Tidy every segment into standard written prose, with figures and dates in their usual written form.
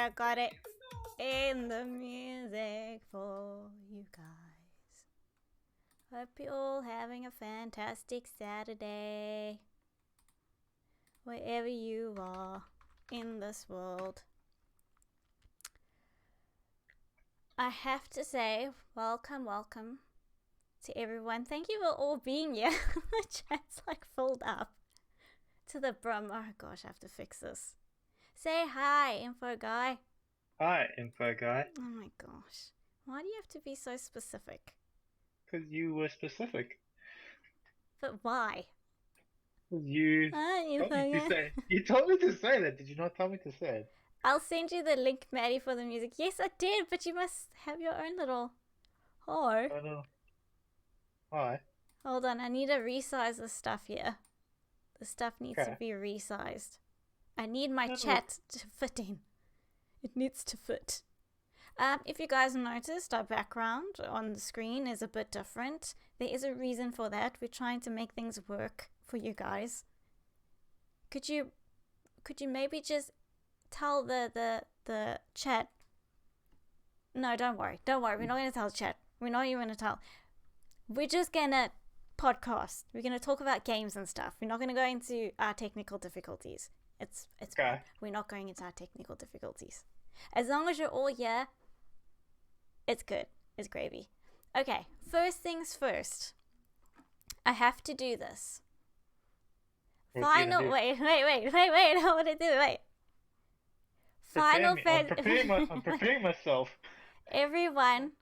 I got it in the music for you guys. Hope you're all having a fantastic Saturday, wherever you are in this world. I have to say, welcome to everyone. Thank you for all being here. The chat's like filled up to the brim. Oh gosh, I have to fix this. Say hi, info guy. Hi, info guy. Oh my gosh. Why do you have to be so specific? Because you were specific. But why? Because you Hi, told info me to guy. say. You told me to say that. Did you not tell me to say it? I'll send you the link, Maddie, for the music. Yes, I did, but you must have your own little... Oh. Oh no. Hi. Hold on, I need to resize the stuff here. The stuff needs to Okay. be resized. I need my That chat to fit in. It needs to fit. If you guys noticed, our background on the screen is a bit different. There is a reason for that. We're trying to make things work for you guys. Could you maybe just tell the chat? No, don't worry. We're not going to tell the chat. We're not even going to tell. We're just going to podcast. We're going to talk about games and stuff. We're not going to go into our technical difficulties. It's Okay. fine. We're not going into our technical difficulties. As long as you're all here, it's good. It's gravy. Okay, first things first. I have to do this. What are you gonna do? Wait. I want to do it. Wait. Final I'm preparing myself. Everyone,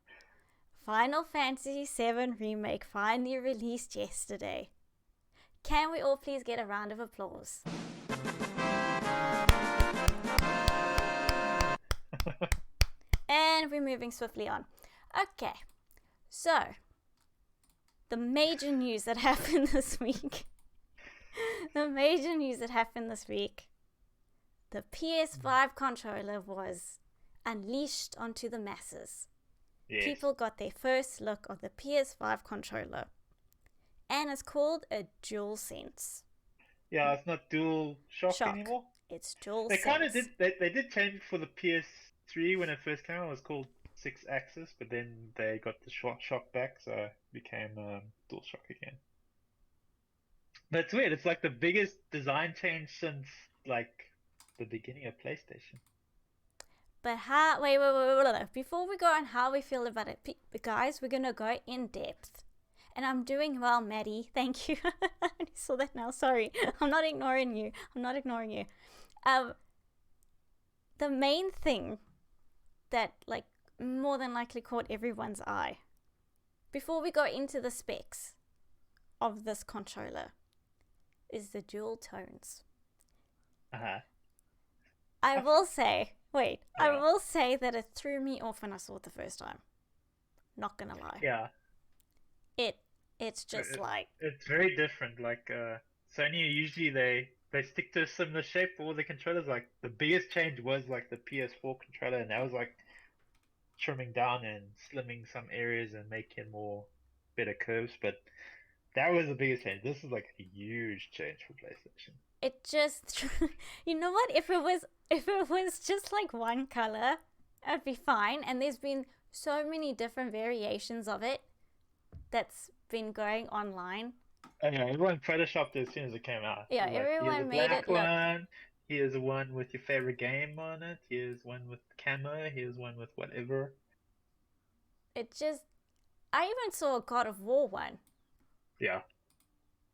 Final Fantasy VII Remake finally released yesterday. Can we all please get a round of applause? And we're moving swiftly on. Okay, so the major news that happened this week. The PS5 controller was unleashed onto the masses. Yes. People got their first look of the PS5 controller. And it's called a DualSense. Yeah, it's not dual shock Shock. anymore. It's DualSense. They kind of did. They did change it for the PS3 when it first came out. It was called 6-axis, but then they got the shock back, so it became dual shock again. But it's weird. It's like the biggest design change since like the beginning of PlayStation. But how... Wait. Before we go on how we feel about it, guys, we're going to go in depth. And I'm doing well, Maddie. Thank you. I saw that now. Sorry. I'm not ignoring you. The main thing that, like, more than likely caught everyone's eye, before we go into the specs of this controller, is the dual tones. Uh-huh. I will say Yeah. that it threw me off when I saw it the first time. Not gonna lie. Yeah. It's just It- like... It's very different. Like Sony usually they stick to a similar shape for all the controllers. Like the biggest change was like the PS4 controller, and that was like trimming down and slimming some areas and making more better curves. But that was the biggest change. This is like a huge change for PlayStation. It just... You know what? If it was just like one color, it'd be fine. And there's been so many different variations of it that's been going online. And yeah, everyone photoshopped it as soon as it came out. Yeah, Like, everyone here's a made black it look... one. Here's one with your favorite game on it. Here's one with camo. Here's one with whatever. It just... I even saw a God of War one, Yeah.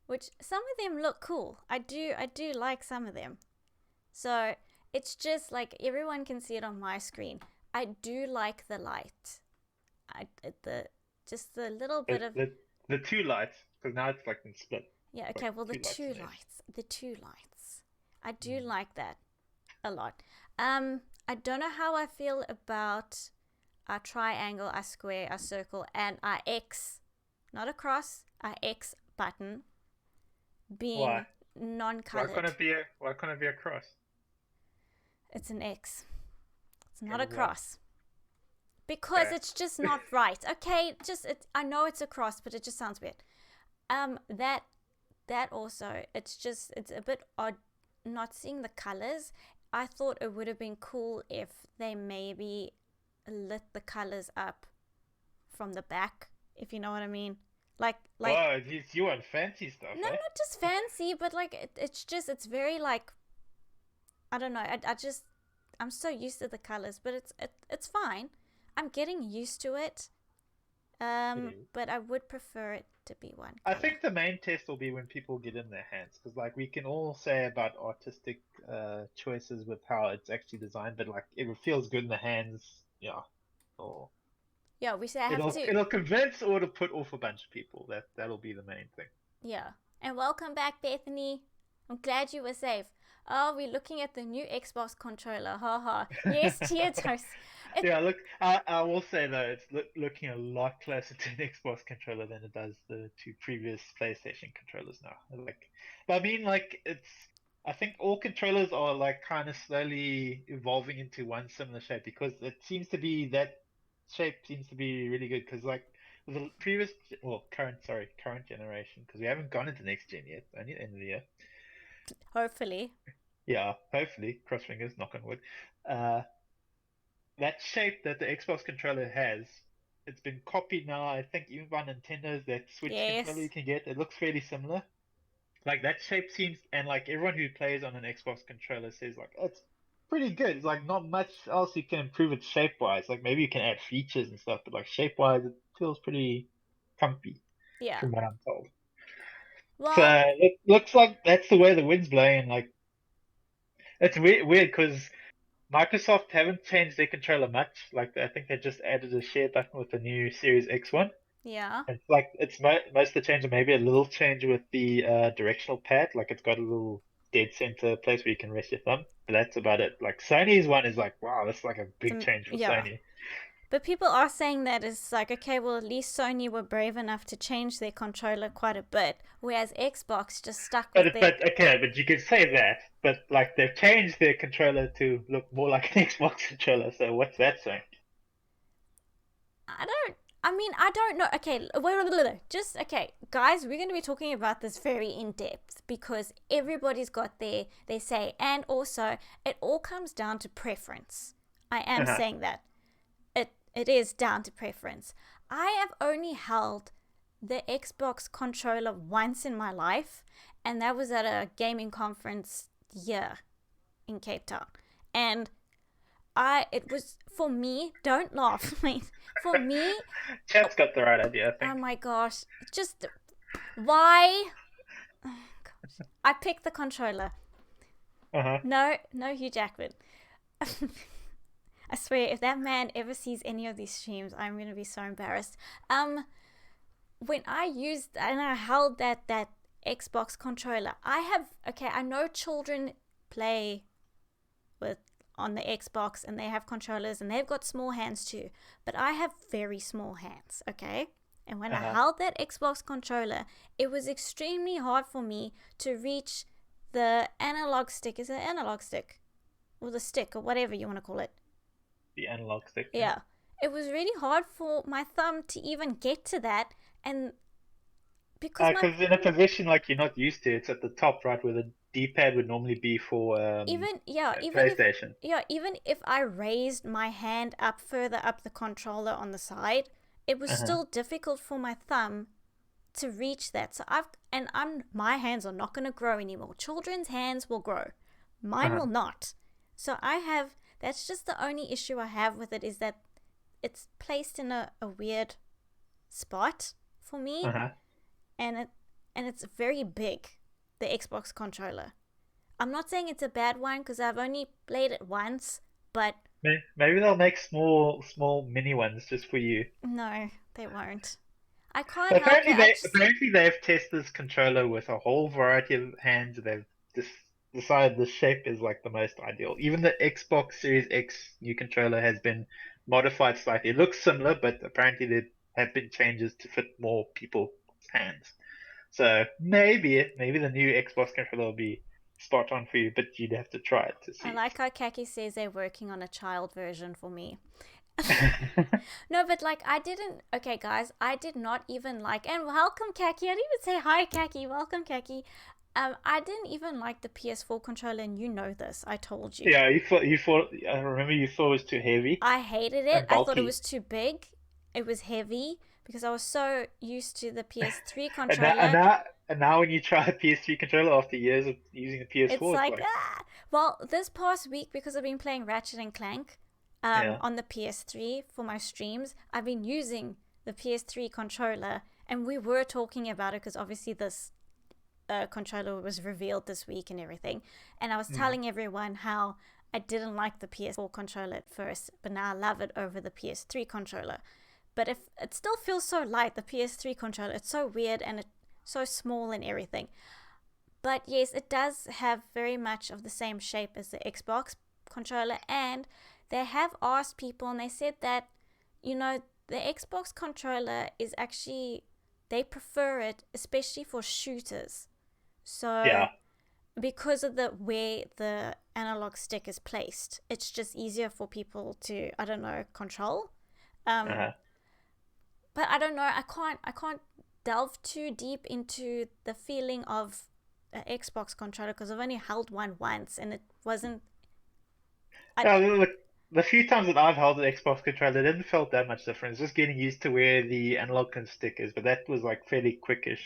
which some of them look cool. I do like some of them. So it's just like everyone can see it on my screen. I do like the light. Just the little bit of... The two lights, because now it's like in split. Yeah, okay, well, the two two lights in each. lights. The two lights. I do like that a lot. I don't know how I feel about our triangle, our square, our circle, and our X, not a cross, our X button being Why? non-colored. Why can't it be a cross? It's an X. It's not Okay, a why? cross. Because Okay. it's just not right. Okay, I know it's a cross, but it just sounds weird. That also, it's a bit odd not seeing the colors. I thought it would have been cool if they maybe lit the colors up from the back, if you know what I mean. Like, Wow, you want fancy stuff, no, eh? not just fancy, but like it's very like, I don't know. I'm so used to the colors, but it's fine. I'm getting used to it. But I would prefer it to be one I color. think the main test will be when people get in their hands, because like we can all say about artistic choices with how it's actually designed, but like if it feels good in the hands, yeah, or Yeah, we say I have to. it'll convince or to put off a bunch of people. That'll be the main thing. Yeah. And welcome back, Bethany. I'm glad you were safe. Oh, we're looking at the new Xbox controller. Ha ha. Yes, cheer toast. Yeah, look, I will say though, it's looking a lot closer to an Xbox controller than it does the two previous PlayStation controllers now. Like, but I mean, like, I think all controllers are like kind of slowly evolving into one similar shape because it seems to be that shape seems to be really good because like with the previous, well, current generation because we haven't gone into next gen yet, only at the end of the year. Hopefully. Yeah, hopefully, cross fingers, knock on wood. Uh, that shape that the Xbox controller has, it's been copied now. I think even by Nintendo's that Switch controller you Yes. can get, it looks fairly similar. Like that shape seems, and like everyone who plays on an Xbox controller says, like it's pretty good. It's like not much else you can improve it shape wise. Like maybe you can add features and stuff, but like shape wise, it feels pretty comfy Yeah. from what I'm told. So Well, it looks like that's the way the wind's blowing. And like it's weird because Microsoft haven't changed their controller much. Like I think they just added a share button with the new Series X one. yeah. It's like it's most of the change, or maybe a little change with the directional pad. Like it's got a little dead center place where you can rest your thumb. But that's about it. Like Sony's one is like, wow, that's like a big change for Yeah. Sony. But people are saying that it's like, okay, well, at least Sony were brave enough to change their controller quite a bit, whereas Xbox just stuck with their. But you could say that. But like they've changed their controller to look more like an Xbox controller. So what's that saying? I don't know. Okay, wait. Just, okay, guys, we're going to be talking about this very in depth because everybody's got their say. And also, it all comes down to preference. I am Uh-huh. saying that. It is down to preference. I have only held the Xbox controller once in my life, and that was at a gaming conference here in Cape Town. And it was, for me, don't laugh, mate. For me, Chat's got the right idea, I oh think. my gosh, just why? Oh, gosh. I picked the controller. Uh-huh. No, Hugh Jackman. I swear, if that man ever sees any of these streams, I'm going to be so embarrassed. When I used and I held that Xbox controller, I know children play with on the Xbox and they have controllers and they've got small hands too, but I have very small hands, okay? And when I Uh-huh. held that Xbox controller, it was extremely hard for me to reach the analog stick. Is it analog stick? Or the stick, or whatever you want to call it. The analog stick. Yeah. It was really hard for my thumb to even get to that, and because Because in a position like you're not used to, it's at the top, right, where the D-pad would normally be for even PlayStation. even if I raised my hand up further up the controller on the side, it was Uh-huh. still difficult for my thumb to reach that. So my hands are not going to grow anymore. Children's hands will grow. Mine Uh-huh. will not. So that's just the only issue I have with it, is that it's placed in a weird spot for me, Uh-huh. and it's very big, the Xbox controller. I'm not saying it's a bad one because I've only played it once, but Maybe they'll make small mini ones just for you. no, they won't. I can't But help it. apparently they've tested this controller with a whole variety of hands. They've just decided the shape is like the most ideal. Even the Xbox Series X new controller has been modified slightly. It looks similar, but apparently there have been changes to fit more people's hands. So maybe the new Xbox controller will be spot on for you, but you'd have to try it to I see. like how Kaki says they're working on a child version for me. No, but like okay, guys, I did not even like, and welcome, Kaki. I didn't even say hi, Kaki. Welcome, Kaki. I didn't even like the PS4 controller, and you know this. I told you. Yeah, you thought. I remember you thought it was too heavy I hated it. and I thought it bulky. was too big. It was heavy because I was so used to the PS3 And now, and controller. now, and now when you try a PS3 controller after years of using the It's PS4, it's like, like, Well, this past week, because I've been playing Ratchet and Clank yeah, on the PS3 for my streams, I've been using the PS3 controller, and we were talking about it because obviously this controller was revealed this week and everything. And I was mm, telling everyone how I didn't like the PS4 controller at first, but now I love it over the PS3 controller. But if it still feels so light, the PS3 controller, it's so weird and it's so small and everything. But yes, it does have very much of the same shape as the Xbox controller, and they have asked people and they said that, the Xbox controller is actually, they prefer it, especially for shooters. So yeah, because of the way the analog stick is placed, it's just easier for people to, I don't know, control. Um, uh, but I don't know. I can't delve too deep into the feeling of an Xbox controller because I've only held one once and it wasn't. I yeah. The few times that I've held an Xbox controller, it didn't felt that much difference. Just getting used to where the analog and stick is, but that was like fairly quickish.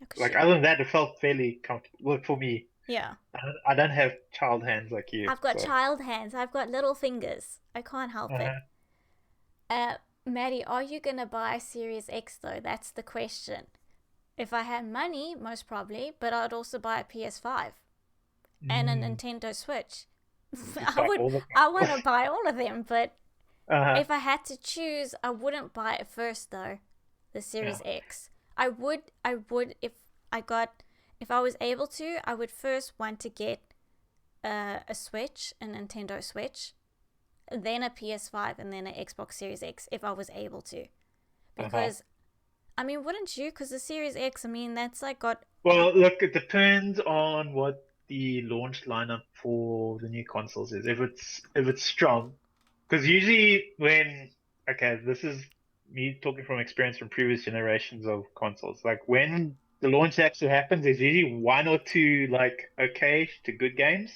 Cause Like other than that, it felt fairly comfortable. Well, for me, yeah. I don't have child hands like you, I've got so. child hands. I've got little fingers. I can't help it. Uh-huh. Uh, Maddie, are you gonna buy Series X though? That's the question. If I had money, most probably, but I'd also buy a PS5 and a Mm, Nintendo Switch. just I like would. all the I want to consoles. buy all of them, but Uh-huh. if I had to choose, I wouldn't buy it first though. The Yeah. Series X. I would. I would if I got. If I was able to, I would first want to get a Switch, a Nintendo Switch, then a PS5, and then an Xbox Series X if I was able to. Uh-huh. Because I mean, wouldn't you? Because the Series X, I mean, that's like got. Well, look, it depends on what the launch lineup for the new consoles is. If it's strong, because usually when okay, this is me talking from experience from previous generations of consoles. Like when the launch actually happens, there's usually one or two like okay to good games,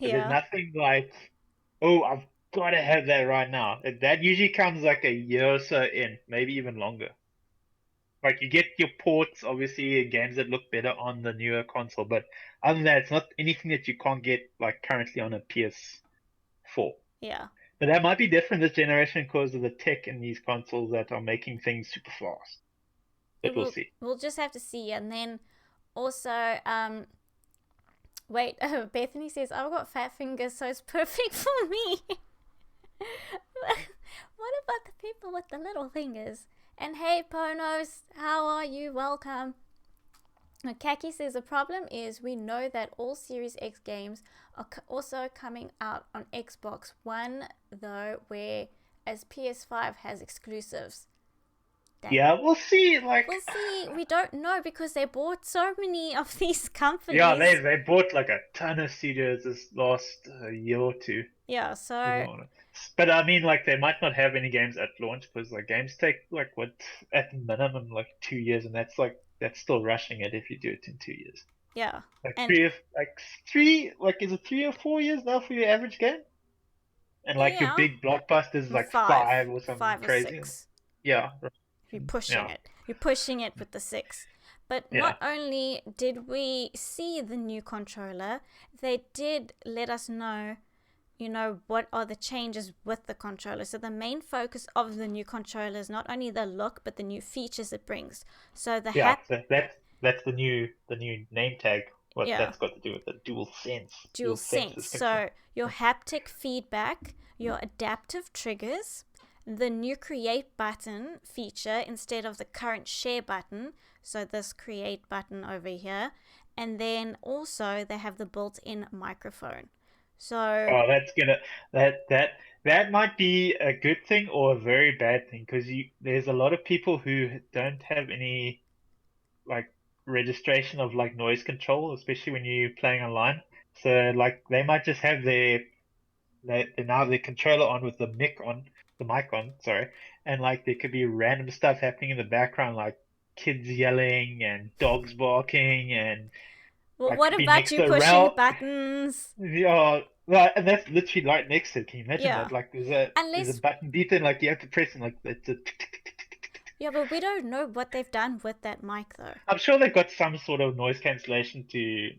but there's Yeah. nothing like, oh, I've got to have that right now. That usually comes like a year or so in, maybe even longer. Like you get your ports, obviously, games that look better on the newer console, but other than that, it's not anything that you can't get like currently on a PS4. Yeah. But that might be different this generation because of the tech in these consoles that are making things super fast. But It we'll will. see. We'll just have to see, and then also, wait. Bethany says I've got fat fingers, so it's perfect for me. What about the people with the little fingers? And hey, Ponos, how are you? Welcome. Kaki says the problem is we know that all Series X games are also coming out on Xbox One, though, whereas PS5 has exclusives. Yeah, we'll see. We'll Like, see. We don't know because they bought so many of these yeah, they companies. they bought like a ton of studios this last year or two. Yeah, so But I mean, like, they might not have any games at launch because like games take like what at minimum like 2 years, and that's still rushing it if you do it in 2 years. yeah, Like and three, is it 3 or 4 years now for your average game? And like your yeah, big blockbusters is like five, 5 or something five or crazy. six. Yeah, You're pushing yeah, it. You're pushing it with the six. But yeah. not only did we see the new controller, they did let us know, what are the changes with the controller. So the main focus of the new controller is not only the look, but the new features it brings. So the Yeah, that's the new name tag. What yeah, that's got to do with the dual dual sense sense. is concerned. So your haptic feedback, your adaptive triggers, the new create button feature instead of the current share button. So this create button over here. And then also they have the built-in microphone. So Oh, that's gonna that that that might be a good thing or a very bad thing because there's a lot of people who don't have any like registration of like noise control, especially when you're playing online. So like they might just have their controller on with the mic on, sorry, and like there could be random stuff happening in the background, like kids yelling and dogs barking and Well, like what be about next you to a pushing rail. buttons? Yeah, right, and that's literally right next to it. Can you imagine Yeah. that? Like there's a Unless, button beeping, like you have to press and like it's a tick, tick, tick, tick, tick, tick, tick. yeah, but we don't know what they've done with that mic though. I'm sure they've got some sort of noise cancellation to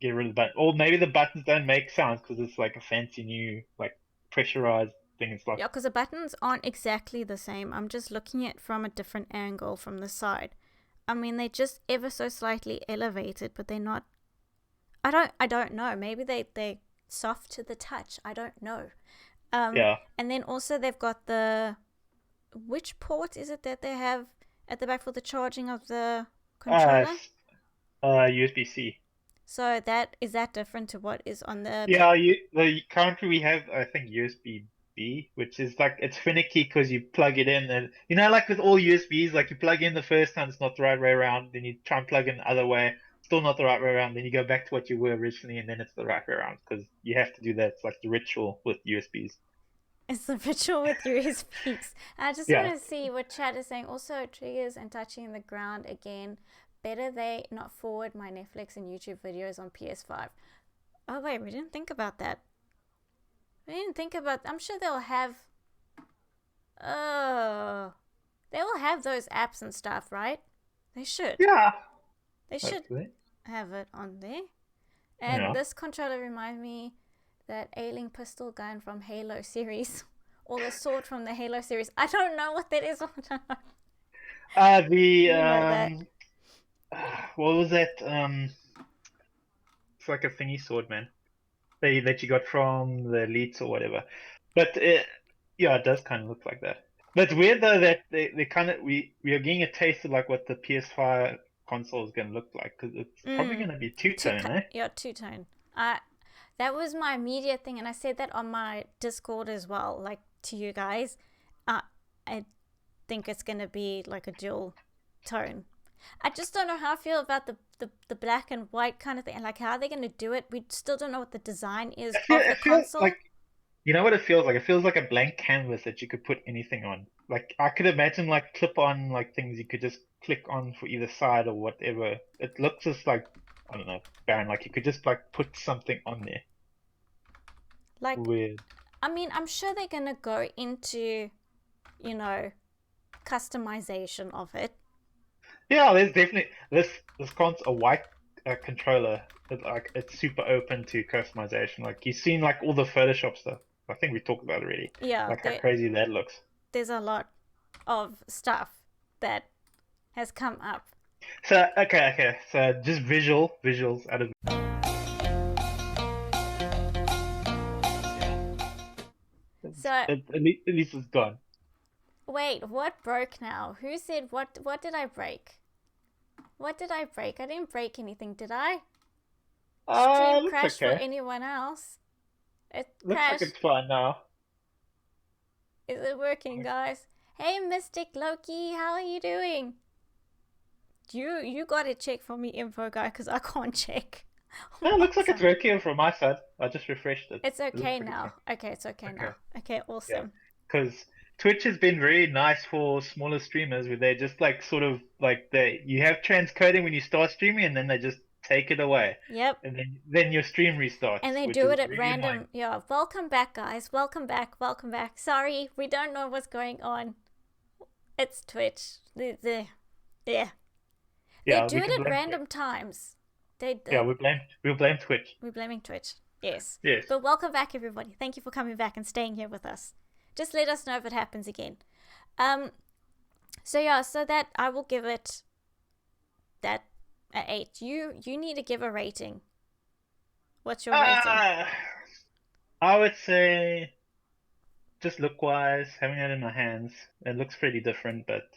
get rid of the button, or maybe the buttons don't make sounds because it's like a fancy new like pressurized thing. It's like Yeah, because the buttons aren't exactly the same. I'm just looking at it from a different angle from the side. I mean, they're just ever so slightly elevated, but they're not. I don't know. Maybe they soft to the touch. I don't know. yeah, And then also they've got the, which port is it that they have at the back for the charging of the uh, controller? USB-C. So that is that different to what is on the Yeah, currently we have I think USB-B, which is like it's finicky because you plug it in and like with all USBs, like you plug in the first time it's not the right way around, then you try and plug in the other way, still not the right way around, then you go back to what you were originally and then it's the right way around because you have to do that. It's like the ritual with USBs. It's the ritual with USBs. I just Yeah. want to see what chat is saying. Also, triggers and touching the ground again. Better they not forward my Netflix and YouTube videos on PS5. Oh, wait, we didn't think about that. I'm sure they'll have. Oh. They will have those apps and stuff, right? They should. Yeah. They should Hopefully. have it on there. And Yeah. this controller reminds me that ailing pistol gun from Halo series, or the sword from the Halo series. I don't know what that is. The You know that. what was that? It's like a thingy sword, man. That you got from the elites or whatever. But yeah, it does kind of look like that. But it's weird though that they kind of we are getting a taste of like what the PS5 console is going to look like because it's probably going to be two-tone, eh? Yeah, two-tone. That was my immediate thing, and I said that on my Discord as well, like to you guys. I think it's going to be like a dual tone. I just don't know how I feel about the black and white kind of thing, and like how are they going to do it. We still don't know what the design is of the It feels console. like you know what it feels like? It feels like a blank canvas that you could put anything on. Like I could imagine like clip-on like things you could just click on for either side or whatever. It looks just like I don't know, barren. Like you could just like put something on there. Like, Weird. I mean, I'm sure they're going to go into, customization of it. Yeah, there's definitely this a white controller. It's super open to customization. Like you've seen like all the Photoshop stuff. I think we talked about it already. Yeah, Like how crazy that looks. there's a lot of stuff that has come up. So okay. So just visuals out of. So At least it's gone. wait, what broke now? Who said what? What did I break? What did I break? I didn't break anything, did I? Stream Looks crashed okay. for anyone else? It Looks crashed. like it's fine now. Is it working, guys? Hey, Mystic Loki, how are you doing? You got to check for me, info guy, because I can't check. No, it looks like it's working from my side. I just refreshed it. It's It looks okay pretty now. fine. Okay, it's okay Okay. now. Okay, awesome. Because Twitch has been very nice for smaller streamers where they just like sort of like you have transcoding when you start streaming and then they just take it away. Yep. And then your stream restarts. And they which do is it at really random. annoying. Yeah, welcome back, guys. Welcome back. Sorry, we don't know what's going on. It's Twitch. Yeah. They Yeah, do we it can at blame random times. Yeah, we'll blame Twitch. We're blaming Twitch. Yes. Yes. But welcome back, everybody. Thank you for coming back and staying here with us. Just let us know if it happens again. So that I will give it that an 8. You need to give a rating. What's your rating? I would say just look-wise, having it in my hands, it looks pretty different, but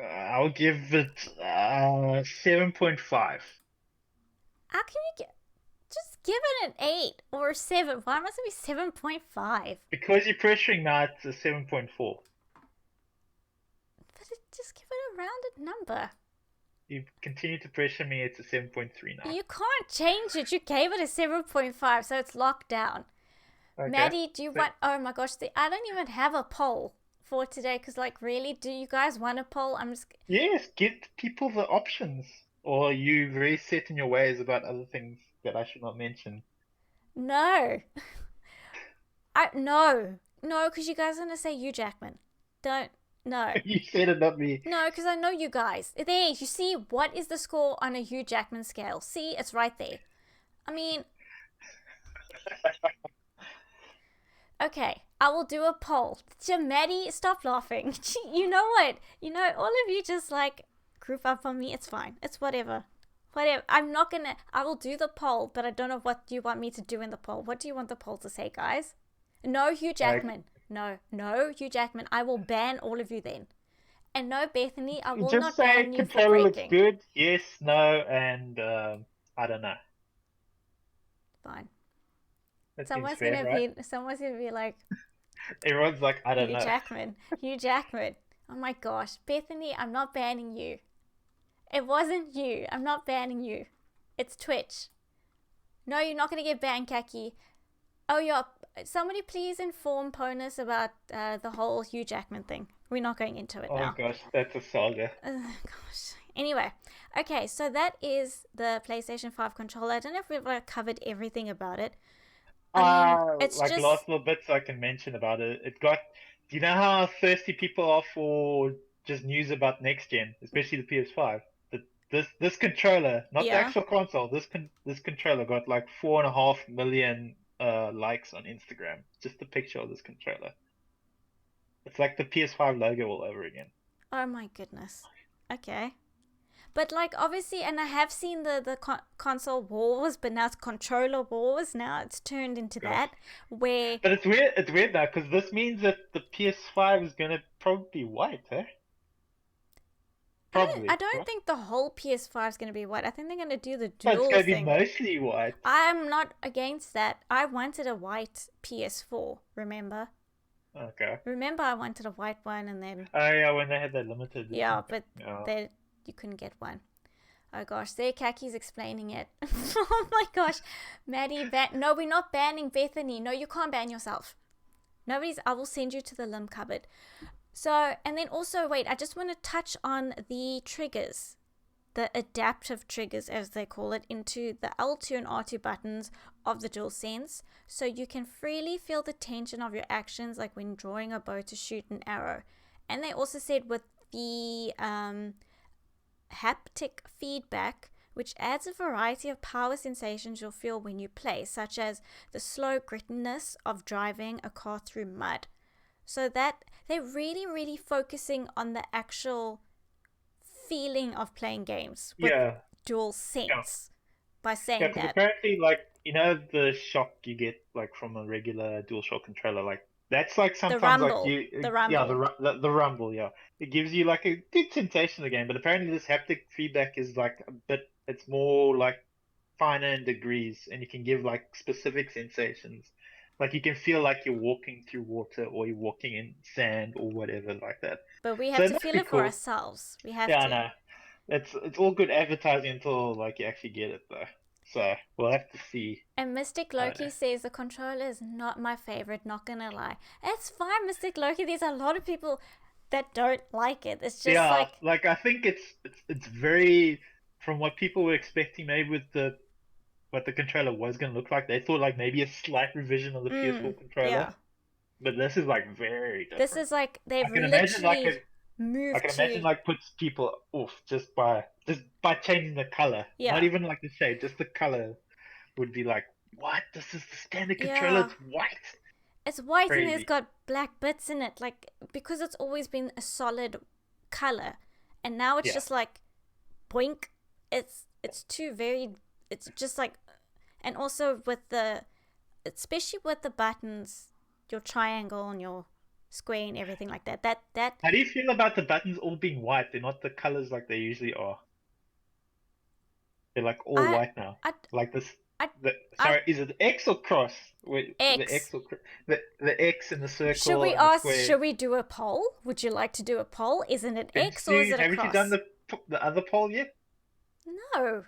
I'll give it 7.5. How can you just give it an 8 or a 7? Why must it be 7.5? Because you're pressuring now, it's a 7.4. But just give it a rounded number. You continue to pressure me, it's a 7.3 now. You can't change it. You gave it a 7.5, so it's locked down. Okay. Maddie, do you want... Oh my gosh, I don't even have a poll for today, because, like, really, do you guys want a poll? Yes, give people the options. Or are you very set in your ways about other things that I should not mention? No. No, because you guys are gonna say Hugh Jackman. Don't. No. You said it, not me. No, because I know you guys. There, you see, what is the score on a Hugh Jackman scale? See, it's right there. I mean, okay, I will do a poll. Maddie, stop laughing. You know what? You know, all of you just like group up on me. It's fine. It's whatever. Whatever. I will do the poll, but I don't know what you want me to do in the poll. What do you want the poll to say, guys? No, Hugh Jackman. No, Hugh Jackman. I will ban all of you then. And no, Bethany, I will Just not say ban you for controller looks breaking. good. Yes, no, and I don't know. Fine. That Someone's seems fair, right? gonna be like, Everyone's like, I don't Hugh know. Jackman. Hugh Jackman. Oh my gosh. Bethany, I'm not banning you. It wasn't you. I'm not banning you. It's Twitch. No, you're not going to get banned, Kaki. Oh, yeah. Somebody please inform Ponus about the whole Hugh Jackman thing. We're not going into it now. Oh gosh, that's a saga. Gosh. Anyway. Okay, so that is the PlayStation 5 controller. I don't know if we've covered everything about it. I mean, it's Like just... last little bits I can mention about it. Do you know how thirsty people are for just news about next gen, especially the PS5? This controller, not the Yeah. actual console, this controller got like 4.5 million likes on Instagram. Just a picture of this controller. It's like the PS5 logo all over again. Oh my goodness. Okay. But like obviously, and I have seen the console wars, but now it's controller wars. Now it's turned into Gosh. that where. But it's weird. It's weird now because this means that the PS5 is gonna probably be white, eh? Probably. I don't right? think the whole PS5 is going to be white. I think they're going to do the No, it's dual gonna thing. be mostly white. I'm not against that. I wanted a white PS4. Remember? Okay. Remember, I wanted a white one, and then Oh yeah, when they had that limited. yeah, but Yeah. you couldn't get one. Oh gosh, there Kaki's explaining it. Oh my gosh, Maddie, no, we're not banning Bethany. No, you can't ban yourself. I will send you to the limb cupboard. So, and then also, wait, I just want to touch on the triggers, the adaptive triggers, as they call it, into the L2 and R2 buttons of the DualSense. So you can freely feel the tension of your actions, like when drawing a bow to shoot an arrow. And they also said with the haptic feedback, which adds a variety of power sensations you'll feel when you play, such as the slow grittiness of driving a car through mud. So that they're really, really focusing on the actual feeling of playing games with DualSense by saying because that. apparently, like the shock you get like from a regular DualShock controller, like that's like sometimes rumble, like the rumble. Yeah, the rumble, yeah, it gives you like a good sensation of the game. But apparently, this haptic feedback is like a bit. It's more like finer in degrees, and you can give like specific sensations. Like you can feel like you're walking through water or you're walking in sand or whatever like that. But we have to feel it for ourselves. We have to. Yeah, I know. It's all good advertising until like you actually get it though. So we'll have to see. And Mystic Loki says the controller is not my favorite, not gonna lie. It's fine, Mystic Loki. There's a lot of people that don't like it. It's just like I think it's very from what people were expecting maybe with what the controller was going to look like. They thought like maybe a slight revision of the PS4 controller. Yeah. But this is like very different. This is like they've moved I can imagine like puts people off just by changing the color. Yeah. Not even like the shade, just the color would be like, what? This is the standard controller. It's white. It's white. Crazy. And it's got black bits in it, like because it's always been a solid color, and now it's just like boink. It's too very. It's just like, and also with especially with the buttons, your triangle and your square and everything like that. That. How do you feel about the buttons all being white? They're not the colors like they usually are. They're like all white now. Like this. Is it X or cross? Wait, X. The X or the X in the circle. Should we ask? Should we do a poll? Would you like to do a poll? Isn't it X or is it a cross? Have you done the other poll yet? No.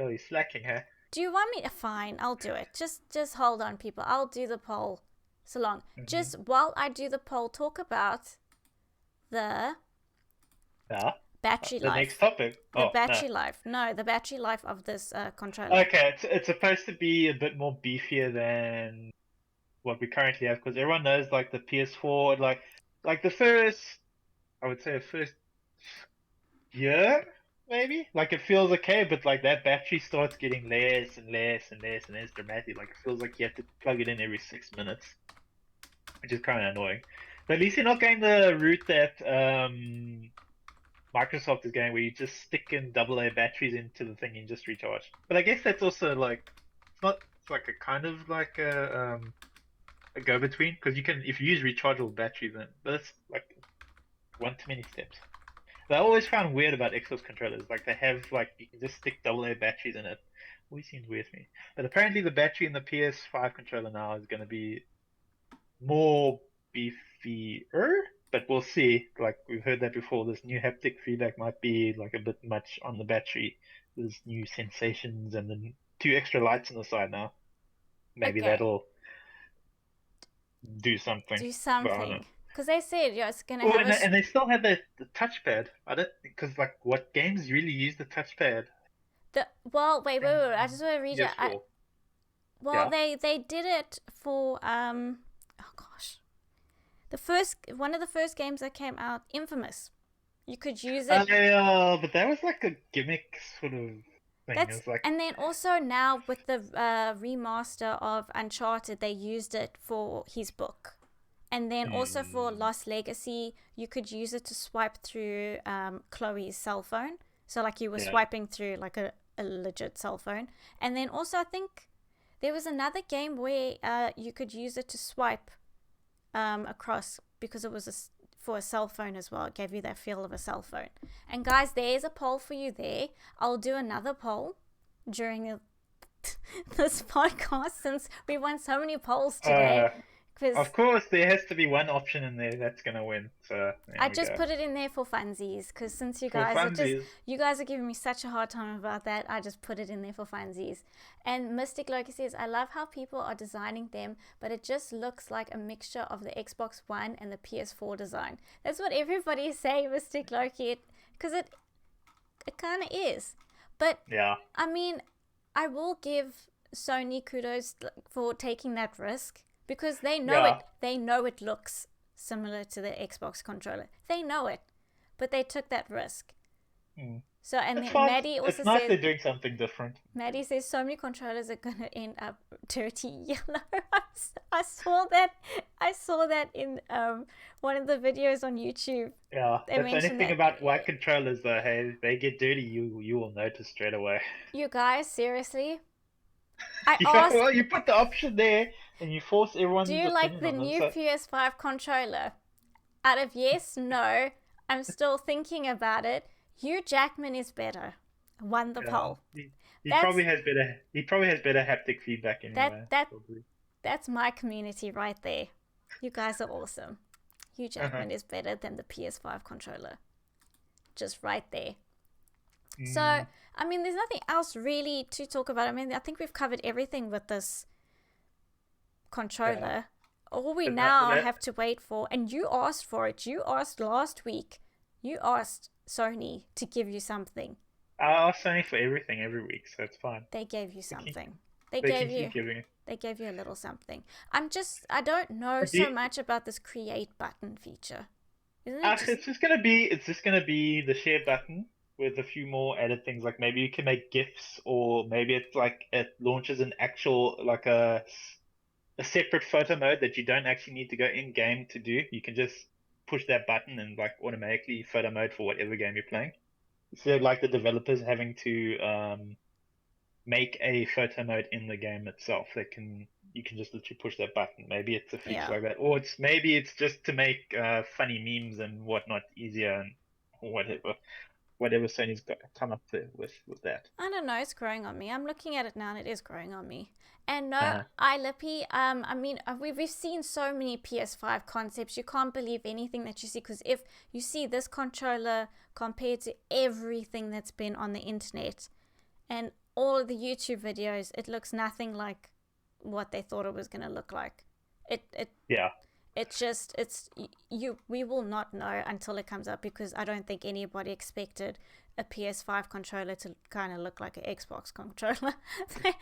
Oh, you're slacking, huh? Do you want me to? Fine, I'll do it. Just hold on, people. I'll do the poll. So long. Mm-hmm. Just while I do the poll, talk about the battery The life. next topic. The Oh, no. battery life. No, the battery life of this controller. Okay, it's supposed to be a bit more beefier than what we currently have, because everyone knows like the PS4, like the first, I would say, the first year maybe, like it feels okay, but like that battery starts getting less and less and less and less dramatic. Like it feels like you have to plug it in every 6 minutes, which is kind of annoying. But at least you're not going the route that Microsoft is going, where you just stick in AA batteries into the thing and just recharge. But I guess that's also like it's not. It's like a kind of like a go between, because you can, if you use rechargeable batteries, then but it's like one too many steps. That I always found weird about Xbox controllers. Like they have like you can just stick AA batteries in it. Always seems weird to me. But apparently the battery in the PS5 controller now is going to be more beefier. But we'll see. Like we've heard that before. This new haptic feedback might be like a bit much on the battery. There's new sensations and then 2 extra lights on the side now. Maybe Okay. that'll do something. Do But I don't something. know. Because they said, yeah, it's going to Oh, have and they still have the touchpad. I don't, because like what games really use the touchpad? Well, wait. I just want to read it. PS4. Well, Yeah. they did it for oh gosh, one of the first games that came out, Infamous. You could use it. But that was like a gimmick sort of thing. It was like, And then also now with the remaster of Uncharted, they used it for his book. And then also for Lost Legacy, you could use it to swipe through Chloe's cell phone. So like you were swiping through like a legit cell phone. And then also I think there was another game where you could use it to swipe across, because it was for a cell phone as well. It gave you that feel of a cell phone. And guys, there's a poll for you there. I'll do another poll during this podcast, since we won so many polls today. of course, there has to be one option in there that's gonna win. So I just put it in there for funsies, because since you guys are giving me such a hard time about that, I just put it in there for funsies. And Mystic Loki says, I love how people are designing them, but it just looks like a mixture of the Xbox One and the PS4 design. That's what everybody is saying, Mystic Loki, because it kind of is. But yeah, I mean, I will give Sony kudos for taking that risk, because they know it. They know it looks similar to the Xbox controller. They know it, but they took that risk. So, and then Maddie also it's nice says they're doing something different. Maddie says so many controllers are gonna end up dirty yellow. I saw that in one of the videos on YouTube. Yeah, that's the only thing about white controllers though. Hey, if they get dirty, you will notice straight away. You guys, seriously? Well, you put the option there and you force everyone. Do you like the new PS5 controller? Out of yes, no, I'm still thinking about it. Hugh Jackman is better. Won the poll. He probably has better. He probably has better haptic feedback anyway. That's my community right there. You guys are awesome. Hugh Jackman is better than the PS5 controller. Just right there. So, I mean, there's nothing else really to talk about. I mean, I think we've covered everything with this controller. Yeah. All we now have to wait for, and you asked for it. You asked last week. You asked Sony to give you something. I ask Sony for everything every week, so it's fine. They gave you something. They gave you a little something. I don't know so much about this create button feature. Isn't it? It's just gonna be the share button with a few more added things, like maybe you can make GIFs, or maybe it's like it launches an actual like a separate photo mode that you don't actually need to go in game to do. You can just push that button and like automatically photo mode for whatever game you're playing. Instead of like the developers having to make a photo mode in the game itself, you can just literally push that button. Maybe it's a feature like that, or maybe it's just to make funny memes and whatnot easier and whatever Sony's got come up with that. I don't know, it's growing on me. I'm looking at it now and it is growing on me. And no, Lippy, I mean, we've seen so many PS5 concepts. You can't believe anything that you see, because if you see this controller compared to everything that's been on the internet and all of the YouTube videos, it looks nothing like what they thought it was going to look like. It we will not know until it comes up, because I don't think anybody expected a PS5 controller to kind of look like an Xbox controller. they,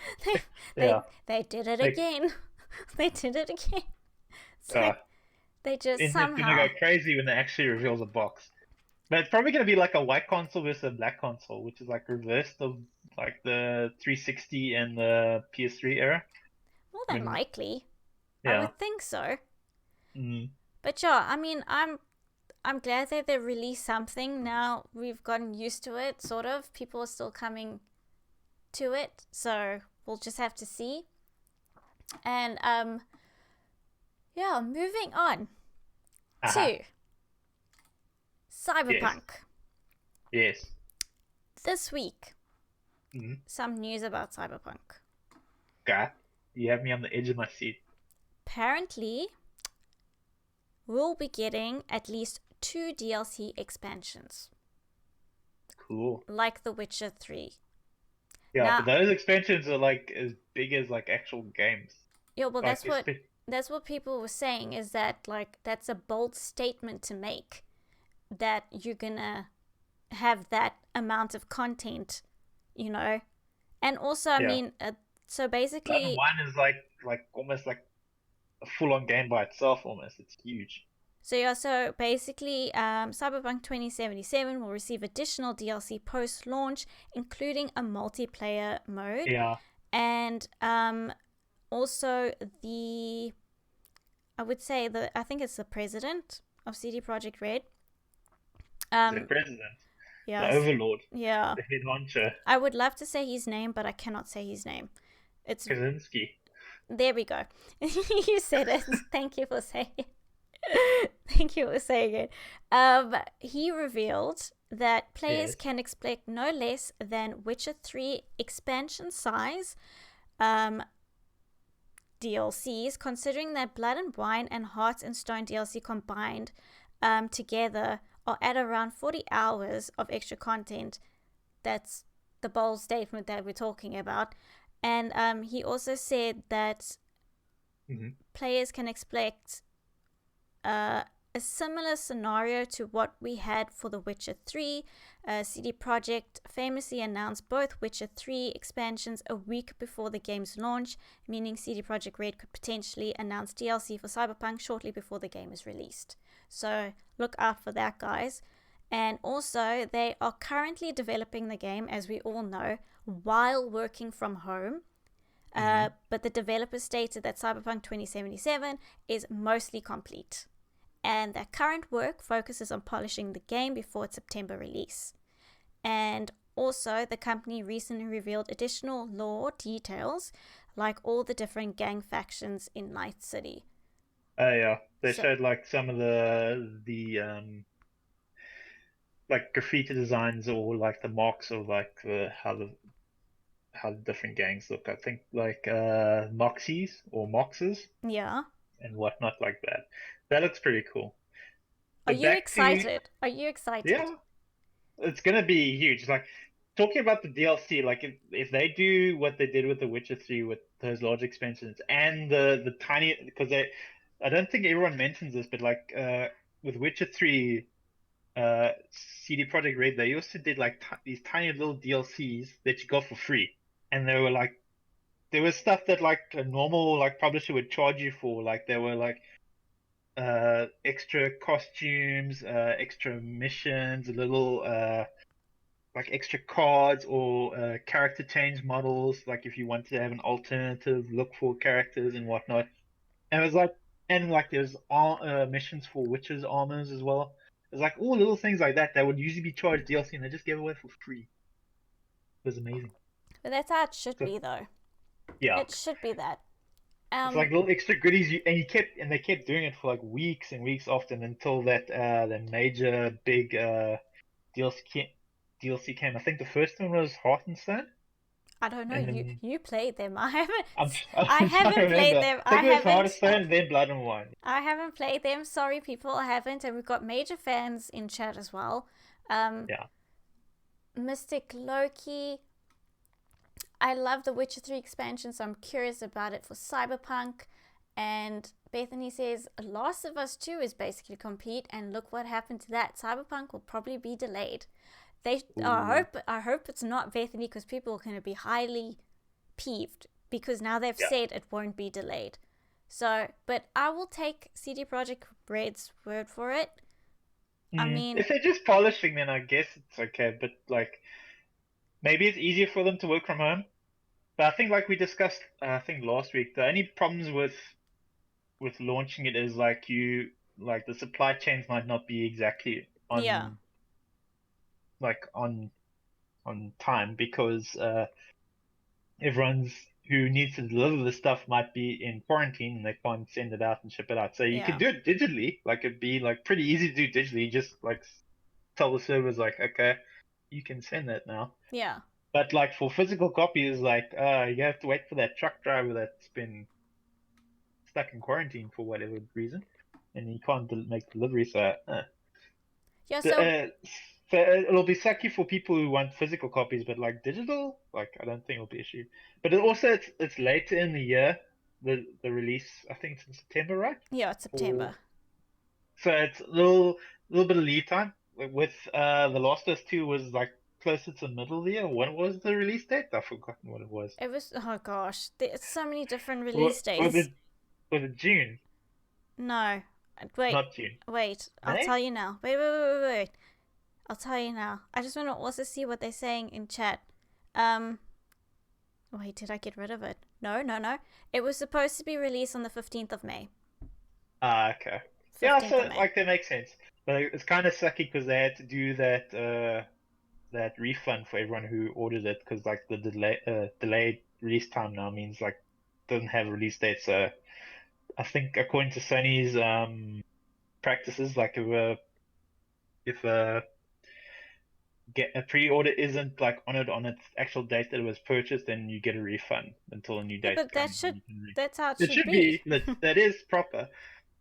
Yeah. they did it Like, again. They did it again. It's uh, like they just internet's gonna somehow. go crazy when it actually reveals a box. But it's probably gonna be like a white console versus a black console, which is like reversed of like the 360 and the PS3 era. More than When likely, I yeah. would think so. Mm. But yeah, I mean, I'm glad that they released something. Now we've gotten used to it, sort of. People are still coming to it, so we'll just have to see. And yeah, moving on to Cyberpunk. Yes. This week, Mm. some news about Cyberpunk. God, you have me on the edge of my seat. Apparently, we'll be getting at least 2 DLC expansions, Cool. like The Witcher 3. Yeah, Now, but those expansions are like as big as like actual games. yeah, well, Like, that's what people were saying, is that like that's a bold statement to make, that you're gonna have that amount of content, you know. And also, I yeah. mean, so basically, One is like almost like a full-on game by itself. Almost, it's huge. so basically, Cyberpunk 2077 will receive additional DLC post-launch, including a multiplayer mode. Yeah. And also I think it's the president of CD Projekt Red. The president, Yes, the overlord, yeah. the head honcho, I would love to say his name, but I cannot say his name. It's Kaczynski. There we go. You said it. Thank you for saying it. Thank you for saying it. He revealed that players can expect no less than Witcher 3 expansion size DLCs, considering that Blood and Wine and Hearts and Stone DLC combined together are at around 40 hours of extra content. That's the bold statement that we're talking about. And he also said that players can expect a similar scenario to what we had for The Witcher 3. CD Projekt famously announced both Witcher 3 expansions a week before the game's launch, meaning CD Projekt Red could potentially announce DLC for Cyberpunk shortly before the game is released. So look out for that, guys. And also, they are currently developing the game, as we all know, while working from home. But the developer stated that Cyberpunk 2077 is mostly complete, and their current work focuses on polishing the game before its September release. And also, the company recently revealed additional lore details, like all the different gang factions in Night City. Oh yeah, they showed like some of the like graffiti designs, or like the marks of like how the different gangs look. I think like Moxies or Moxes. Yeah. And whatnot like that. That looks pretty cool. Are you excited? Are you excited? Yeah, it's gonna be huge. Like, talking about the DLC, like if they do what they did with The Witcher 3 with those large expansions and the tiny, because I don't think everyone mentions this, but like with Witcher 3, CD Projekt Red, they also did like these tiny little DLCs that you got for free, and they were like, there was stuff that like a normal like publisher would charge you for. Like there were like extra costumes, extra missions, little like extra cards, or character change models, like if you wanted to have an alternative look for characters and whatnot. And it was like, and like there's missions for witches armors as well. It's like all little things like that would usually be charged DLC, and they just gave away for free. It was amazing. But that's how it should be, though. Yeah, it should be that. it's like little extra goodies, and they kept doing it for like weeks and weeks often, until that the major big DLC came. I think the first one was Heart and Stone. I don't know. Then, you played them. I haven't. I haven't played them. I think it was Heart and Stone, then Blood and Wine. I haven't played them. Sorry, people, I haven't. And we've got major fans in chat as well. Yeah. Mystic Loki. I love the Witcher 3 expansion, so I'm curious about it for Cyberpunk. And Bethany says Last of Us 2 is basically complete, and look what happened to that. Cyberpunk will probably be delayed. I hope it's not, Bethany, because people are going to be highly peeved because now they've said it won't be delayed. So, but I will take CD Projekt Red's word for it. I mean, if they're just polishing, then I guess it's okay. But like, maybe it's easier for them to work from home. But I think, like we discussed, I think last week, the only problems with launching it is like the supply chains might not be exactly on on time because everyone's who needs to deliver the stuff might be in quarantine and they can't send it out and ship it out. So you could do it digitally, like it'd be like pretty easy to do digitally. Just like tell the servers like, okay, you can send that now. Yeah. But like for physical copies, like you have to wait for that truck driver that's been stuck in quarantine for whatever reason, and you can't make delivery. So so it'll be sucky for people who want physical copies, but like digital, like I don't think it'll be an issue. But it's later in the year, the release. I think it's in September, right? Yeah, it's September. So it's a little bit of lead time. With The Last of Us 2 was like closer to the middle of the year. When was the release date? I've forgotten what it was. It was, oh gosh, there's so many different release dates. Was it June? No. Wait. Not June. Wait, I'll tell you now. Wait. I'll tell you now. I just want to also see what they're saying in chat. Wait, did I get rid of it? No. It was supposed to be released on the 15th of May. Okay. Yeah, so like that makes sense. But it's kind of sucky because they had to do that refund for everyone who ordered it because like the delayed release time now means like doesn't have a release date. So I think according to Sony's practices, like if a pre-order isn't like honored on its actual date that it was purchased, then you get a refund until a new date comes. That's how it should be. That is proper.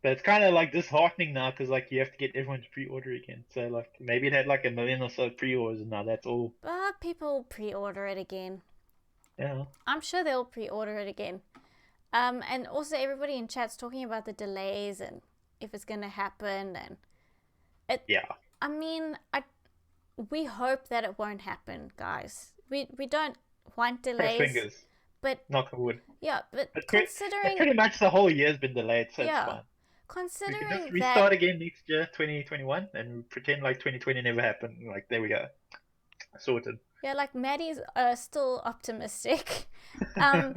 But it's kind of like disheartening now because like you have to get everyone to pre-order again. So like maybe it had like 1 million or so pre-orders and now that's all. People pre-order it again. Yeah. I'm sure they'll pre-order it again. And also everybody in chat's talking about the delays and if it's gonna happen and it. Yeah. I mean, we hope that it won't happen, guys. We don't want delays. Cross fingers. But knock on wood. Yeah, but considering pretty much the whole year's been delayed, so it's fine. Considering we can just restart again next year, 2021, and pretend like 2020 never happened. Like there we go, sorted. Yeah, like Maddie's still optimistic. I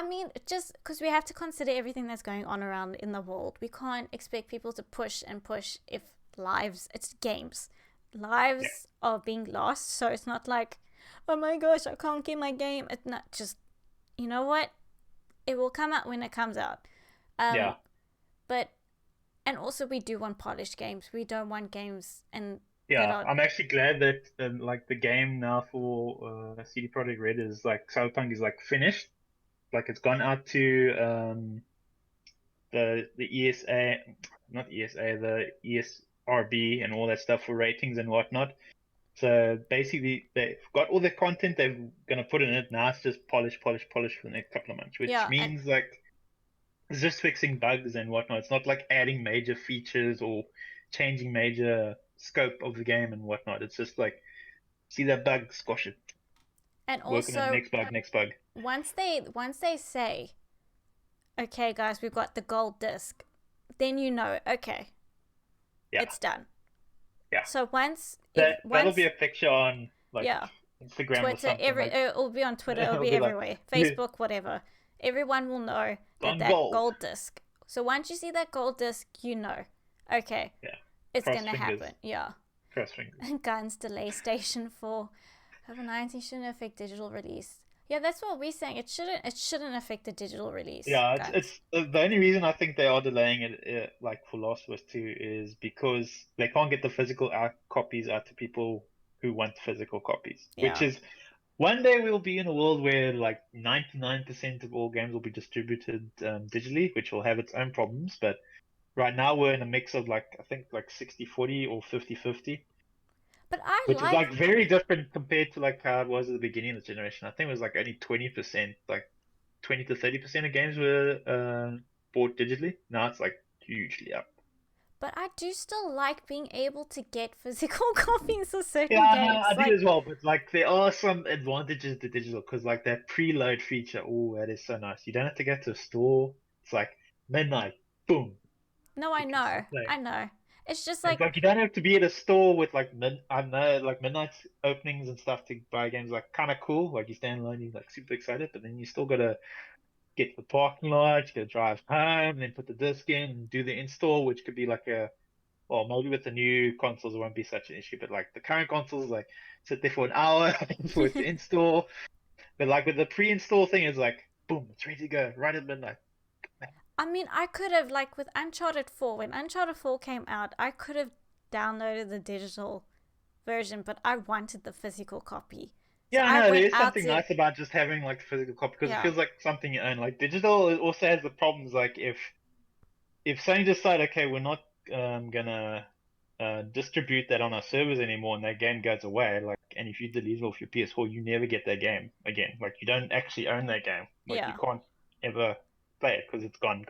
mean, just because we have to consider everything that's going on around in the world, we can't expect people to push if it's games. Lives are being lost, so it's not like, oh my gosh, I can't get my game. It's not just, you know what? It will come out when it comes out. But, and also we do want polished games. We don't want games and... Yeah, I'm actually glad that like the game now for CD Projekt Red is like Cyberpunk is like finished. Like it's gone out to the ESA, not ESA, the ESRB and all that stuff for ratings and whatnot. So basically, they've got all the content they're gonna put in it. Now it's just polish for the next couple of months, which means like it's just fixing bugs and whatnot. It's not like adding major features or changing major scope of the game and whatnot. It's just like see that bug, squash it, and working on the next bug. Once they say, okay, guys, we've got the gold disc, then you know, okay, it's done. Yeah. So that'll be a picture on like Instagram, Twitter, or something. It'll be on Twitter. It'll be everywhere. Facebook, whatever. Everyone will know that gold disc. So once you see that gold disc, you know, okay, it's gonna happen. Yeah. Cross fingers. Guns delay station for COVID-19 shouldn't affect digital release. Yeah, that's what we're saying. It shouldn't affect the digital release. Yeah, it's the only reason I think they are delaying it, like for Last of Us 2, is because they can't get the physical copies out to people who want physical copies. Yeah. Which is, one day we'll be in a world where like 99% of all games will be distributed digitally, which will have its own problems. But right now we're in a mix of like, I think like 60-40 or 50-50. But which is like very different compared to like how it was at the beginning of the generation. I think it was like only 20%, like 20 to 30% of games were bought digitally. Now it's like hugely up. But I do still like being able to get physical copies of certain Yeah, games. I do Like, as well, but like there are some advantages to digital because like that preload feature, oh, that is so nice. You don't have to go to a store. It's like midnight, boom, no, you can start I playing. know. It's just It's like, like you don't have to be at a store with like I know like midnight openings and stuff to buy games. Like kind of cool. Like you stand in line, you're like super excited, but then you still gotta get to the parking lot, you gotta drive home, then put the disc in, and do the install, which could be like a well, maybe with the new consoles it won't be such an issue, but like the current consoles, like sit there for an hour for it to install. But like with the pre-install thing, it's like boom, it's ready to go right at midnight. I mean, I could have, like, with Uncharted 4, when Uncharted 4 came out, I could have downloaded the digital version, but I wanted the physical copy. So Yeah, I I know there went is out something to, nice about just having like the physical copy because it yeah, feels like something you own. Like digital it also has the problems like if Sony decide okay we're not gonna distribute that on our servers anymore and that game goes away like and if you delete it off your PS4 you never get that game again like you don't actually own that game like you yeah. can't ever play it because it's gone.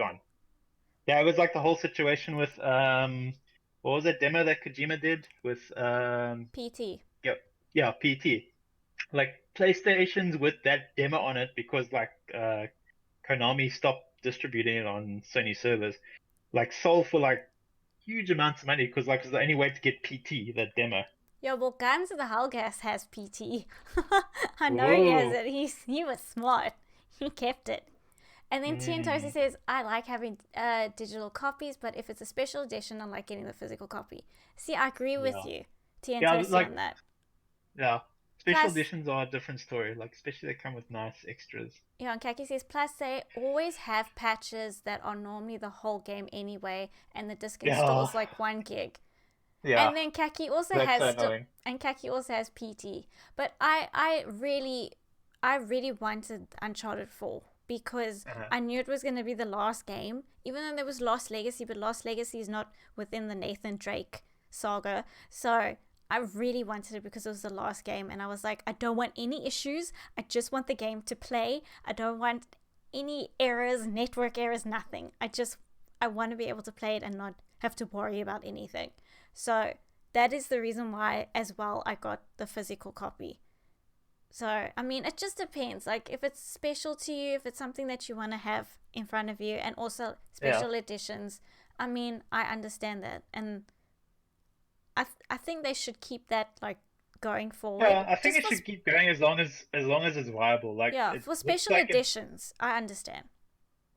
Yeah, it was like the whole situation with what was that demo that Kojima did with PT. yeah yeah PT like PlayStations with that demo on it because like Konami stopped distributing it on Sony servers like sold for like huge amounts of money because like it's the only way to get PT that demo. Yeah, well, Guns of the Hellgas has PT. I know he has Whoa. it. He was smart. He kept it. And then Tiantosi Mm, says, I like having digital copies, but if it's a special edition, I like getting the physical copy. See, I agree with yeah. you, Yeah, Tiantosi, like on that. yeah. Special Plus, editions are a different story. Like especially they come with nice extras. yeah, and Kaki says, plus they always have patches that are normally the whole game anyway, and the disc Yeah. installs like 1 gig. Yeah. And then Kaki also That's has so annoying. Kaki also has PT. But I really wanted Uncharted 4 because Uh-huh. I knew it was going to be the last game, even though there was Lost Legacy, but Lost Legacy is not within the Nathan Drake saga. So I really wanted it because it was the last game, and I was like, I don't want any issues. I just want the game to play. I don't want any errors, network errors, nothing. I want to be able to play it and not have to worry about anything. So that is the reason why, as well, I got the physical copy. So, I mean, it just depends. Like, if it's special to you, if it's something that you want to have in front of you, and also Yeah. special editions, I mean, I understand that. And I think they should keep that, like, going forward. Yeah, I think Just it should keep going as long as it's viable. Like yeah, it for looks special like it's editions, I understand.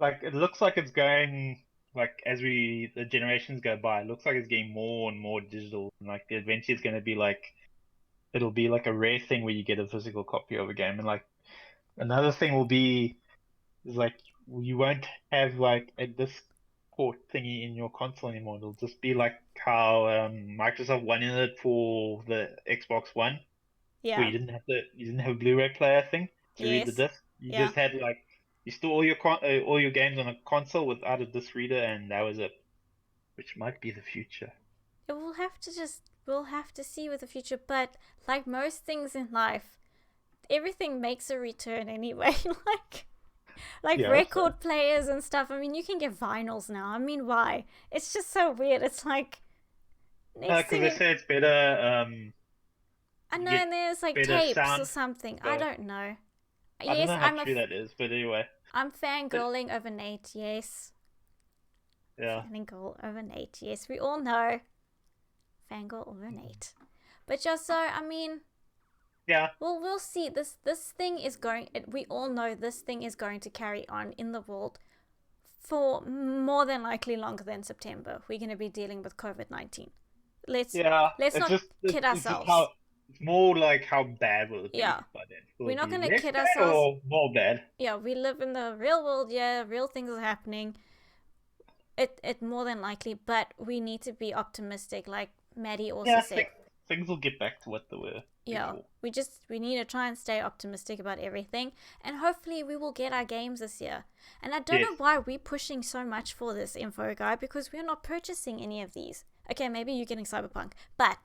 like it looks like it's going like as the generations go by, it looks like it's getting more and more digital. And like eventually it's gonna be like it'll be like a rare thing where you get a physical copy of a game. And like another thing will be is like you won't have like a disc port thingy in your console anymore. It'll just be like how Microsoft wanted it for the Xbox One, where Yeah. you didn't have a Blu-ray player thing to read the Yes. disc. You Yeah. just had like you store all your games on a console without a disc reader, and that was it. Which might be the future. It will have to we'll have to see with the future. But like most things in life, everything makes a return anyway. like Yeah, so record players and stuff. I mean, you can get vinyls now. I mean, why? It's just so weird. It's like next because thing they you, say it's better. I You know, get and there's like better tapes or sound. something. I So don't know. I don't Yes, know how true that is, but anyway, I'm but fangirling over Nate. Yes, yeah, fangirl over Nate. Yes, we all know fangirl over Nate. But just so I mean, yeah, well, we'll see. This thing is going. We all know this thing is going to carry on in the world for more than likely longer than September. We're going to be dealing with COVID-19. Let's yeah. let's It's not just kid it's just ourselves. how it's more like how bad will it be Yeah, by then? Will we're it not be going to less kid bad ourselves. or more bad? Yeah, we live in the real world. Yeah, real things are happening. It more than likely, but we need to be optimistic, like Maddie also Yeah, said. things will get back to what they were Yeah, before. we need to try and stay optimistic about everything, and hopefully we will get our games this year. And I don't Yes. know why we're pushing so much for this info guide, because we're not purchasing any of these. Okay, maybe you're getting Cyberpunk, but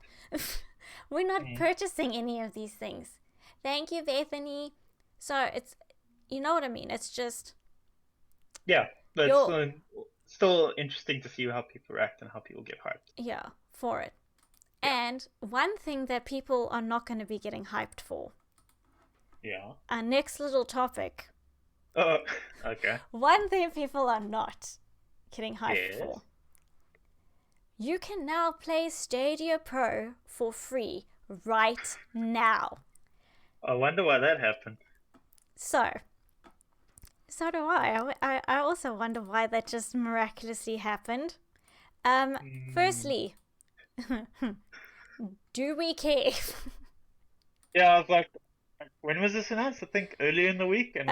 we're not Mm. purchasing any of these things. Thank you, Bethany. So it's, you know what I mean? It's just, Yeah, But You're still interesting to see how people react and how people get hyped. yeah, for it. Yeah. And one thing that people are not going to be getting hyped for. Yeah. Our next little topic. Oh, okay. One thing people are not getting hyped Yes. for. You can now play Stadia Pro for free right now. I wonder why that happened. So do I. I also wonder why that just miraculously happened. Firstly, do we care? Yeah, I was like, when was this announced? I think earlier in the week, and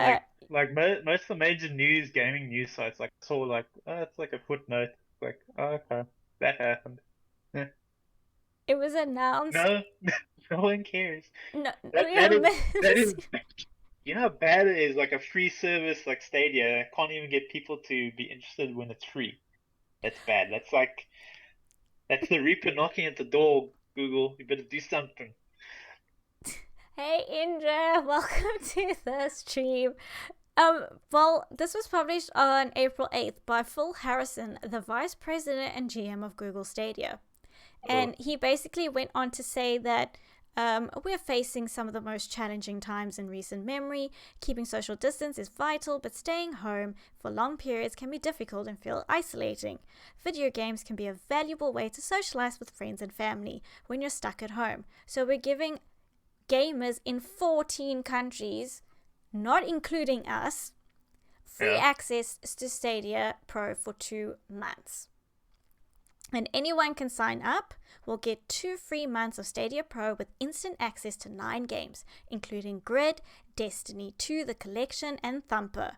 most of the major gaming news sites, like saw like, oh, it's like a footnote, like, oh, okay, that happened. It was announced. No, no one cares. No, that is, you know how bad it is. Like a free service like Stadia can't even get people to be interested when it's free. That's bad. That's the Reaper knocking at the door. Google, you better do something. Hey Indra, welcome to the stream. Well, this was published on April 8th by Phil Harrison, the Vice President and GM of Google Stadia. And he basically went on to say that we're facing some of the most challenging times in recent memory. Keeping social distance is vital, but staying home for long periods can be difficult and feel isolating. Video games can be a valuable way to socialize with friends and family when you're stuck at home. So we're giving gamers in 14 countries, not including us, free access to Stadia Pro for 2 months. And anyone can sign up. Will get 2 free months of Stadia Pro with instant access to 9 games, including Grid, Destiny 2, The Collection, and Thumper.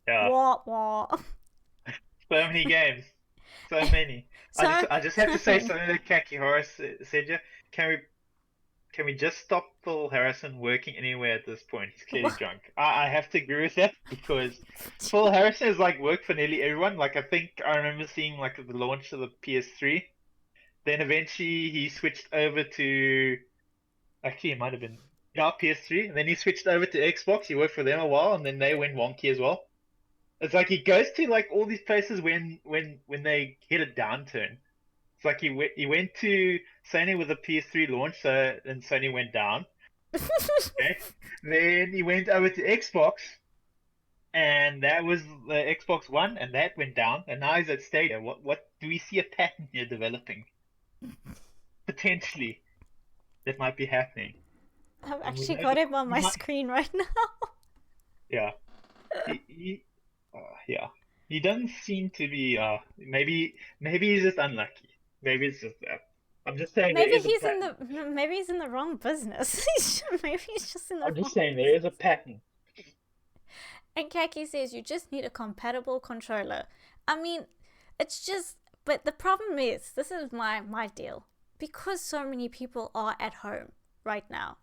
Yeah. Wah. So many games. So many. I just have to say something that Kaki Horace said. Yeah, can we just stop Phil Harrison working anywhere at this point? He's clearly drunk. I have to agree with that because Phil Harrison has like worked for nearly everyone. Like I think I remember seeing like the launch of the PS3. Then eventually he switched over to actually it might have been PS3. And then he switched over to Xbox. He worked for them a while, and then they went wonky as well. It's like he goes to like all these places when they hit a downturn. It's like he went to Sony with the PS3 launch, and Sony went down. Okay. Then he went over to Xbox, and that was the Xbox One, and that went down. And now he's at Stadia. What do we see a pattern here developing? Potentially, that might be happening. I've actually got him on my screen right now. Yeah. He doesn't seem to be. Maybe he's just unlucky. Maybe it's just that. I'm just saying. Maybe he's in the wrong business. Maybe he's just in the. I'm just saying there is a pattern. And Kaki says you just need a compatible controller. I mean, it's just. But the problem is, this is my deal. Because so many people are at home right now,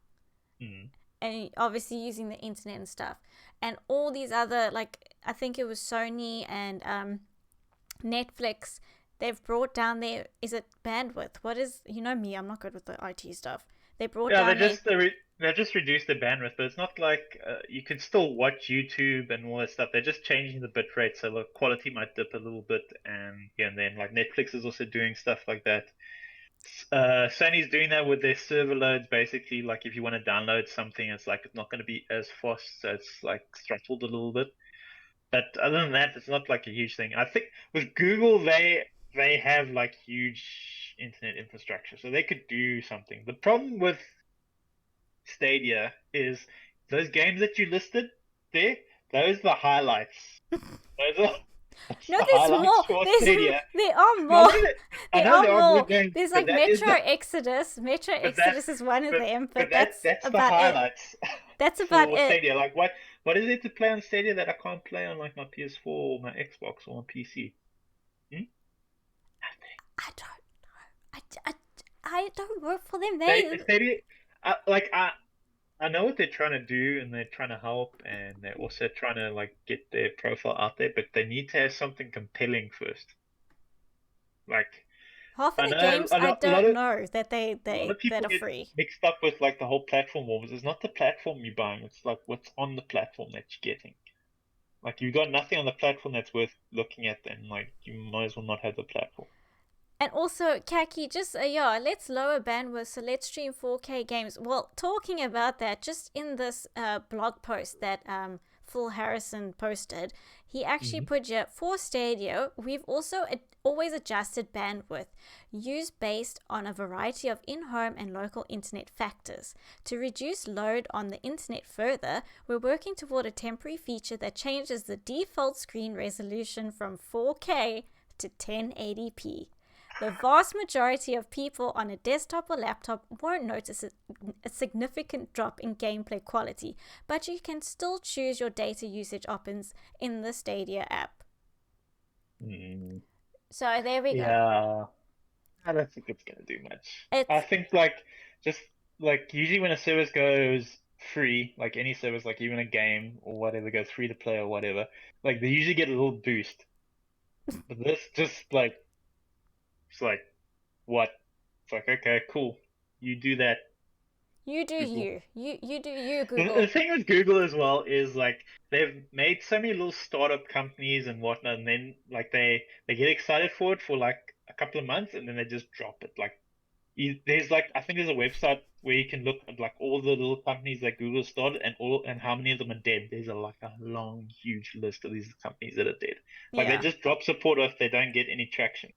and obviously using the internet and stuff, and all these other, like, I think it was Sony and Netflix, they've brought down their, is it bandwidth? What is, you know me, I'm not good with the IT stuff. They brought down they just reduced the bandwidth, but it's not like you can still watch YouTube and all that stuff. They're just changing the bit rate, so the quality might dip a little bit, and then like Netflix is also doing stuff like that. Sony's doing that with their server loads. Basically, like if you want to download something, it's like it's not going to be as fast, so it's like throttled a little bit. But other than that, it's not like a huge thing. I think with Google, they have like huge internet infrastructure, so they could do something. The problem with Stadia is those games that you listed there, those are the highlights. Those are no, there's more. There are more. There are more. There's like Metro Exodus. Metro Exodus is one of them, but that's about the highlights. That's about it. Stadia. Like what is it to play on Stadia that I can't play on like my PS4 or my Xbox or my PC? Nothing. I don't know. I don't work for them. Stadia, I know what they're trying to do, and they're trying to help, and they're also trying to like get their profile out there, but they need to have something compelling first. Like half of the games I don't know that that are free. Mixed up with like the whole platform wars. It's not the platform you're buying; it's like what's on the platform that you're getting. Like you've got nothing on the platform that's worth looking at, then like you might as well not have the platform. And also, Kaki, just let's lower bandwidth, so let's stream 4K games. Well, talking about that, just in this blog post that Phil Harrison posted, he actually put here, for Stadia, we've also always adjusted bandwidth, used based on a variety of in-home and local internet factors. To reduce load on the internet further, we're working toward a temporary feature that changes the default screen resolution from 4K to 1080p. The vast majority of people on a desktop or laptop won't notice a significant drop in gameplay quality, but you can still choose your data usage options in the Stadia app. So there we go. Yeah, I don't think it's gonna do much. I think just usually when a service goes free, like any service, like even a game or whatever goes free to play or whatever, like they usually get a little boost. But this just it's like, what? It's like, okay, cool. You do that. You do Google. You do you, Google. The thing with Google as well is like they've made so many little startup companies and whatnot, and then like they get excited for it for like a couple of months, and then they just drop it. Like there's like I think there's a website where you can look at like all the little companies that Google started and how many of them are dead. There's like a long, huge list of these companies that are dead. Like they just drop support if they don't get any traction.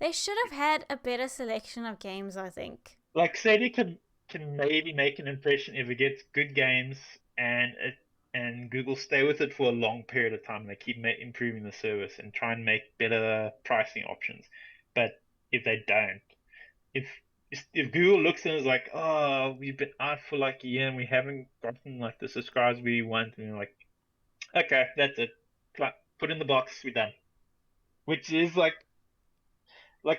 They should have had a better selection of games, I think. Like Stadia can maybe make an impression if it gets good games and Google stay with it for a long period of time. They keep improving the service and try and make better pricing options. But if they don't, if Google looks and is like, oh, we've been out for like a year and we haven't gotten like the subscribers we want, and you're like, okay, that's it. Put in the box, we're done. Which is like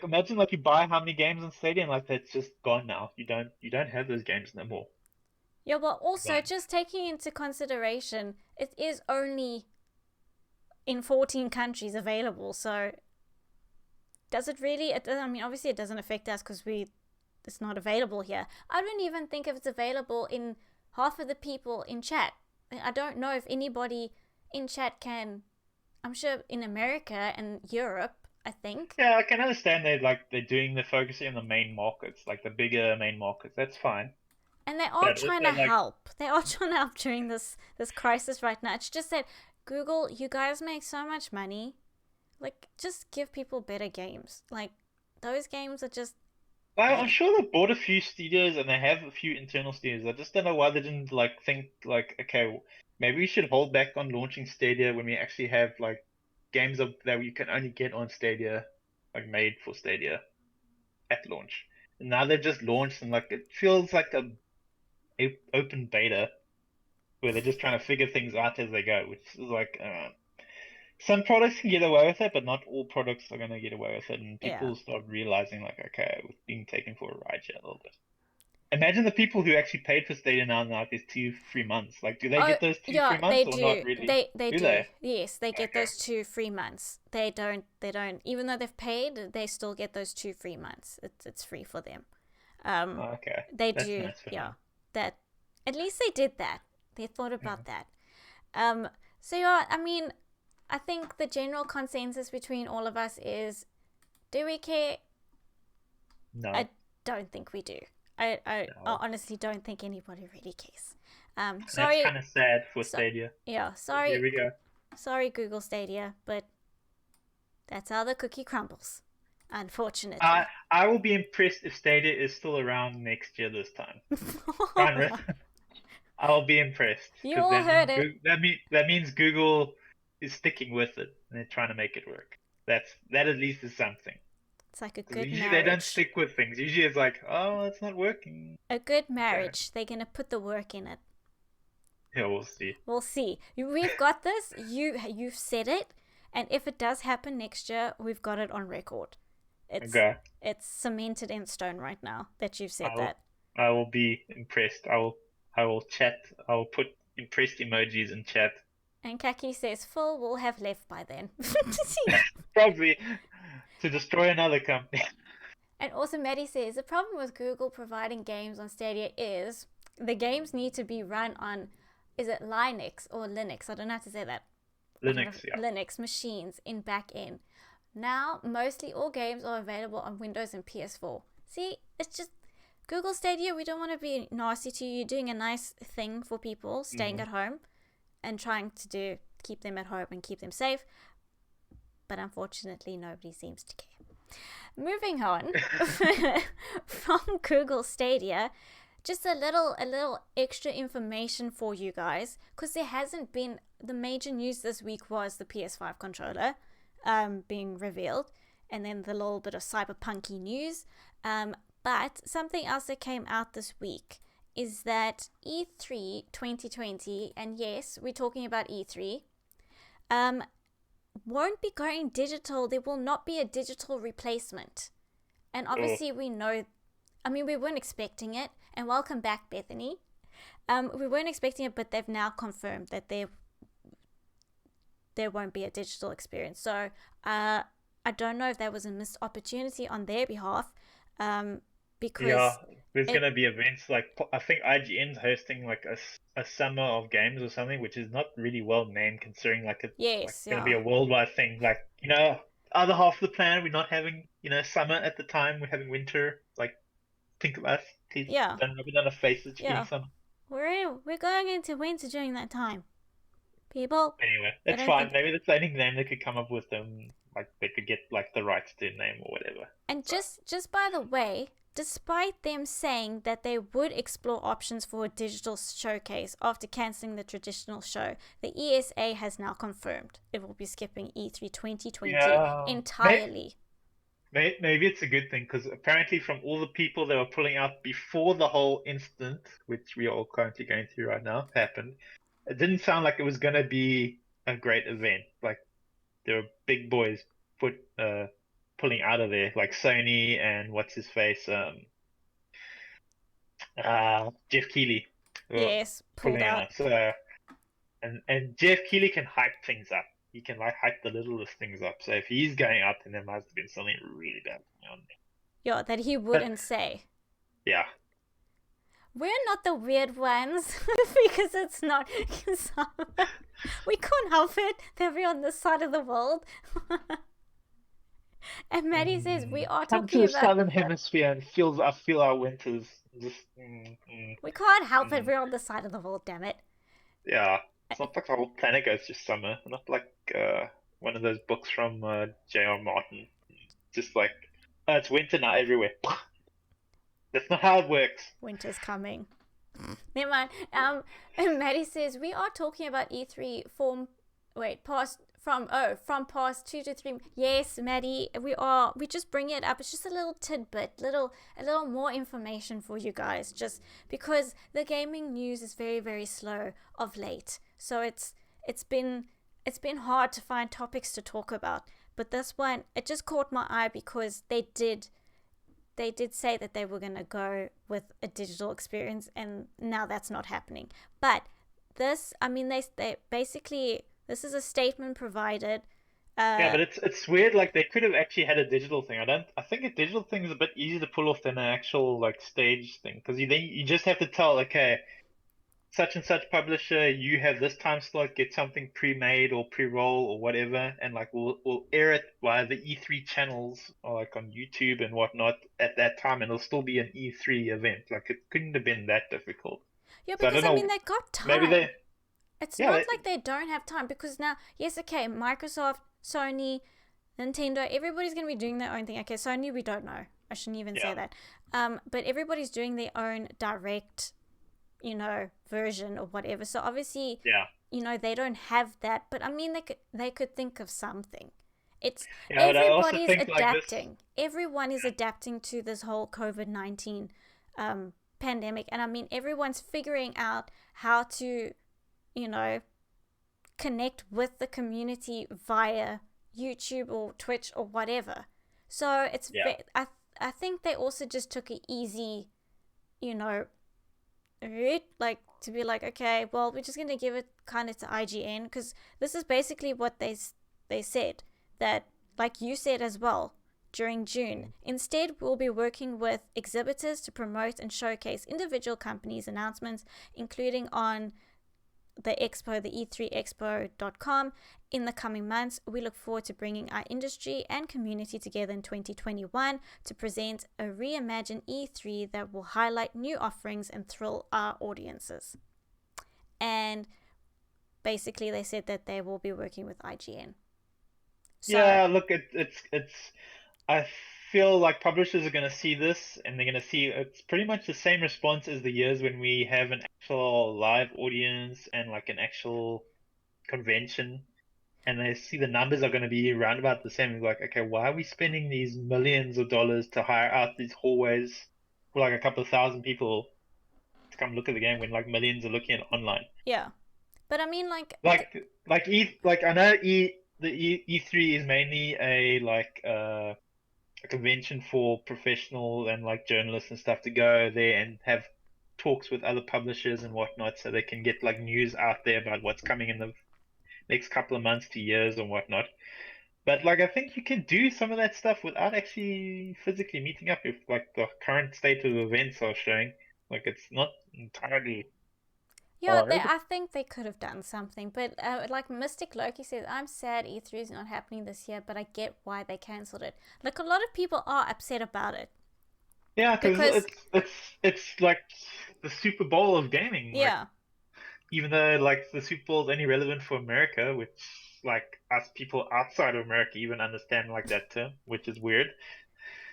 imagine like you buy how many games on Stadia and like that's just gone now. You don't have those games no more. Yeah, but also just taking into consideration, it is only in 14 countries available. So does it really? I mean, obviously it doesn't affect us because it's not available here. I don't even think if it's available in half of the people in chat. I don't know if anybody in chat can. I'm sure in America and Europe, I think. Yeah, I can understand they're focusing on the main markets, like the bigger main markets. That's fine. And they are trying to help. They are trying to help during this crisis right now. It's just that Google, you guys make so much money. Like, just give people better games. Like, those games are just. I'm sure they bought a few studios and they have a few internal studios. I just don't know why they didn't think okay, maybe we should hold back on launching Stadia when we actually have games that you can only get on Stadia, made for Stadia at launch. And now they've just launched and it feels like a open beta where they're just trying to figure things out as they go, which is some products can get away with it, but not all products are going to get away with it. And people start realizing okay, we're being taken for a ride here a little bit. Imagine the people who actually paid for Stadia now there's 2 free months. Do they get those 2 free months they or do. not really? They do. Yes, they get those 2 free months. They don't even though they've paid, they still get those 2 free months. It's free for them. Okay. They That's do. Nice for Yeah. them. That at least they did that. They thought about that. So yeah, I mean, I think the general consensus between all of us is, do we care? No. I don't think we do. I honestly don't think anybody really cares. Sorry. That's kind of sad for Stadia. Yeah, sorry. Here we go. Sorry, Google Stadia, but that's how the cookie crumbles, unfortunately. I will be impressed if Stadia is still around next year this time. I'll be impressed. You all heard it. That means Google is sticking with it and they're trying to make it work. That at least is something. It's like a good Usually marriage. they don't stick with things. Usually it's oh, it's not working. A good marriage. They're going to put the work in it. Yeah, we'll see. We'll see. We've got this. You've said it. And if it does happen next year, we've got it on record. It's cemented in stone right now that you've said that. I will be impressed. I will chat. I will put impressed emojis in chat. And Kaki says, Phil will have left by then. Probably to destroy another company. And also Maddie says, the problem with Google providing games on Stadia is the games need to be run on, is it Linux or Linux? I don't know how to say that. Linux, yeah. Linux machines in back-end. Now, mostly all games are available on Windows and PS4. See, it's just Google Stadia. We don't want to be nasty to you. You're doing a nice thing for people staying at home and trying to keep them at home and keep them safe. But unfortunately, nobody seems to care. Moving on from Google Stadia, just a little extra information for you guys, because there hasn't been, the major news this week was the PS5 controller being revealed, and then the little bit of cyberpunky news. But something else that came out this week is that E3 2020, and yes, we're talking about E3, won't be going digital. There will not be a digital replacement. And obviously we know, I mean, we weren't expecting it. And welcome back, Bethany. We weren't expecting it, but they've now confirmed that there won't be a digital experience. So I don't know if that was a missed opportunity on their behalf, because there's going to be events like, I think IGN's hosting like a summer of games or something, which is not really well named considering like it's going to be a worldwide thing. Like, other half of the planet, we're not having, summer at the time, we're having winter. Like, think of us. Please don't rub it on our faces during summer. We're going into winter during that time. People. Anyway, that's fine. Maybe that's the only name they could come up with them. Like, they could get like the rights to their name or whatever. And just by the way, despite them saying that they would explore options for a digital showcase after cancelling the traditional show, the ESA has now confirmed it will be skipping E3 2020 entirely. Maybe it's a good thing, because apparently from all the people that were pulling out before the whole incident, which we are all currently going through right now, happened, it didn't sound like it was going to be a great event. Like, there were big boys pulling out of there, like Sony and what's his face, Jeff Keighley. Yes, pulled out. So, and Jeff Keighley can hype things up. He can like hype the littlest things up. So if he's going up, then there must have been something really bad on there. Yeah, that he wouldn't say. Yeah. We're not the weird ones because it's not. We can't help it that we're on this side of the world. And Maddie says we are Come talking to the about southern hemisphere and I feel our winters. Just, We can't help it. We're on the side of the world. Damn it. Yeah, it's not like the whole planet goes through summer. Not like one of those books from J.R. Martin. Just like, it's winter now everywhere. That's not how it works. Winter's coming. Never mind. And Maddie says we are talking about E3 from past 2 to 3. Yes, Maddie, we are. We just bring it up. It's just a little tidbit, a little more information for you guys, just because the gaming news is very, very slow of late. So it's been hard to find topics to talk about. But this one, it just caught my eye because they did say that they were going to go with a digital experience, and now that's not happening. But this, I mean, they basically, this is a statement provided. Yeah, but it's weird. Like, they could have actually had a digital thing. I think a digital thing is a bit easier to pull off than an actual like stage thing, because you just have to tell, okay, such and such publisher, you have this time slot, get something pre-made or pre-roll or whatever, and like we'll air it via the E3 channels or like on YouTube and whatnot at that time, and it'll still be an E3 event. Like, it couldn't have been that difficult. Yeah, because I mean, they got time. Maybe it's not like they don't have time, because now, yes, okay, Microsoft, Sony, Nintendo, everybody's going to be doing their own thing. Okay, Sony, we don't know. I shouldn't even say that. But everybody's doing their own direct, version or whatever. So obviously, they don't have that. But I mean, they could think of something. Everybody's adapting. Like everyone is adapting to this whole COVID-19 pandemic. And I mean, everyone's figuring out how to, connect with the community via YouTube or Twitch or whatever. So it's I think they also just took it easy, route, like to be like, okay, well, we're just gonna give it kind of to IGN, because this is basically what they said, that, like you said as well, during June. Instead, we'll be working with exhibitors to promote and showcase individual companies' announcements, including on the expo, the e3expo.com, in the coming months. We look forward to bringing our industry and community together in 2021 to present a reimagined E3 that will highlight new offerings and thrill our audiences. And basically, they said that they will be working with IGN. So, yeah, look, it's. I feel like publishers are going to see this, and they're going to see it's pretty much the same response as the years when we have an actual live audience and like an actual convention, and they see the numbers are going to be around about the same. It's like, okay, why are we spending these millions of dollars to hire out these hallways for like a couple of thousand people to come look at the game when like millions are looking at it online? yeah. But I mean, like I know the E3 is mainly a convention for professional and like journalists and stuff to go there and have talks with other publishers and whatnot, so they can get like news out there about what's coming in the next couple of months to years and whatnot. But like I think you can do some of that stuff without actually physically meeting up if like the current state of events are showing. Like it's not entirely yeah, hard. I think they could have done something. But like Mystic Loki says, I'm sad E3 is not happening this year, but I get why they cancelled it. Like a lot of people are upset about it. Yeah, because it's like the Super Bowl of gaming. Yeah. Like, even though like the Super Bowl is only relevant for America, which like us people outside of America even understand like that term, which is weird.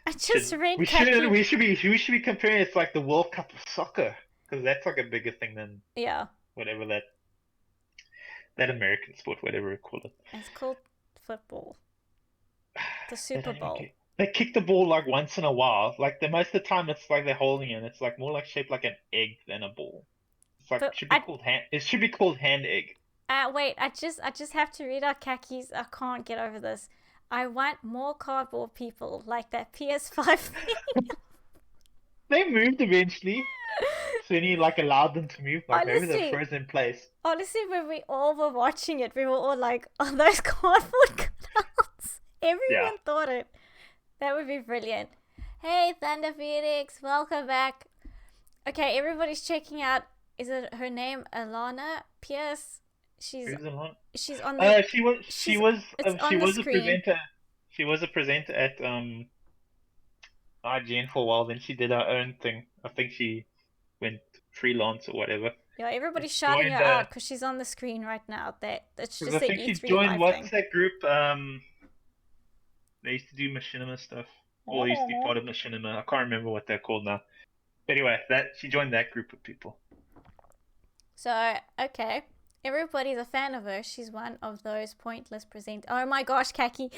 I just read. We should be comparing it to like the World Cup of soccer, because that's like a bigger thing than whatever that American sport, whatever we call it. It's called football. The Super Bowl. They kick the ball like once in a while. Like the most of the time, it's like they're holding it. It's like more like shaped like an egg than a ball. It's like it should be called hand egg. Wait, I just have to read out Kaki's. I can't get over this. I want more cardboard people like that PS5 thing. They moved eventually. Sony like allowed them to move. Like honestly, maybe they're frozen in place. Honestly, when we all were watching it, we were all like, "Oh, those cardboard cutouts!" Everyone thought it. That would be brilliant. Hey, Thunder Phoenix, welcome back. Okay, everybody's checking out. Is it her name Alana Pierce? She's on the. She was a presenter. She was a presenter at IGN for a while. Then she did her own thing. I think she went freelance or whatever. Yeah, everybody's shouting her out because she's on the screen right now. That's just the E3 she joined what's that group? They used to do machinima stuff. Or they used to be part of machinima. I can't remember what they're called now. But anyway, she joined that group of people. So, okay. Everybody's a fan of her. She's one of those pointless present. Oh my gosh, Kaki.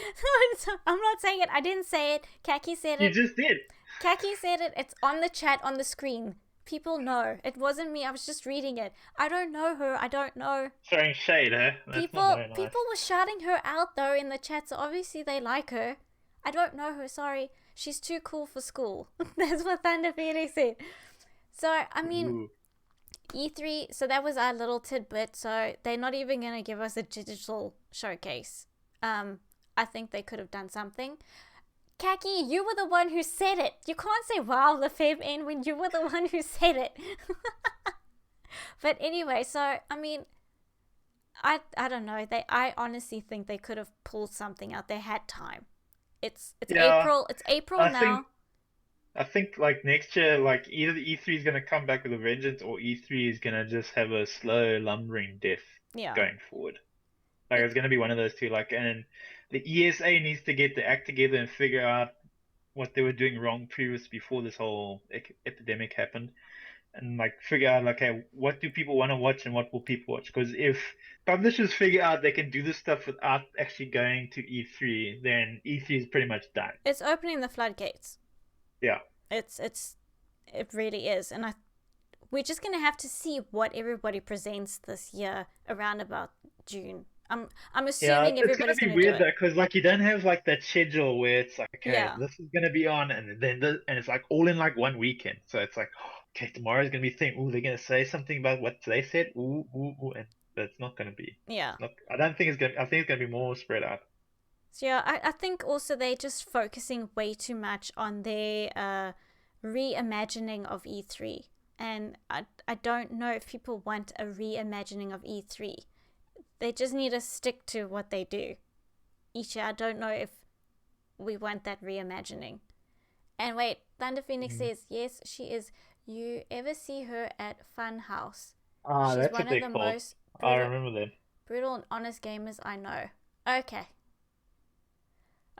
I'm not saying it. I didn't say it. Kaki said it. You just did. Kaki said it. It's on the chat on the screen. People know. It wasn't me. I was just reading it. I don't know her. I don't know. Throwing shade, eh? People were shouting her out though in the chat, so obviously they like her. I don't know her. Sorry. She's too cool for school. That's what Thunder Phoenix said. So, I mean... Ooh. E3, so that was our little tidbit. So they're not even going to give us a digital showcase. I think they could have done something. Kaki, you were the one who said it. You can't say wow, LaFemmeN, when you were the one who said it. But anyway, so I mean, I don't know. I honestly think they could have pulled something out. They had time. It's April. It's April now. I think like next year, like either the E3 is gonna come back with a vengeance, or E3 is gonna just have a slow, lumbering death going forward. Like it's gonna be one of those two. Like, and the ESA needs to get the act together and figure out what they were doing wrong before this whole epidemic happened, and like figure out like, okay, what do people want to watch and what will people watch? Because if publishers figure out they can do this stuff without actually going to E3, then E3 is pretty much done. It's opening the floodgates. Yeah. It really is, and we're just gonna have to see what everybody presents this year around about June. I'm assuming everybody's gonna be weird though, because like you don't have like that schedule where it's like, okay, this is gonna be on, and then and it's like all in like one weekend. So it's like, okay, tomorrow's gonna be thing. Ooh, they're gonna say something about what they said. Ooh, and that's not gonna be. Yeah. I don't think it's gonna. I think it's gonna be more spread out. So yeah, I think also they're just focusing way too much on their reimagining of E3, and I don't know if people want a reimagining of E3. They just need to stick to what they do each year. I don't know if we want that reimagining. And wait, Thunder Phoenix says, yes, she is. You ever see her at Funhouse? Ah, She's that's one what of they're the called. most I remember them. brutal and honest gamers I know. Okay.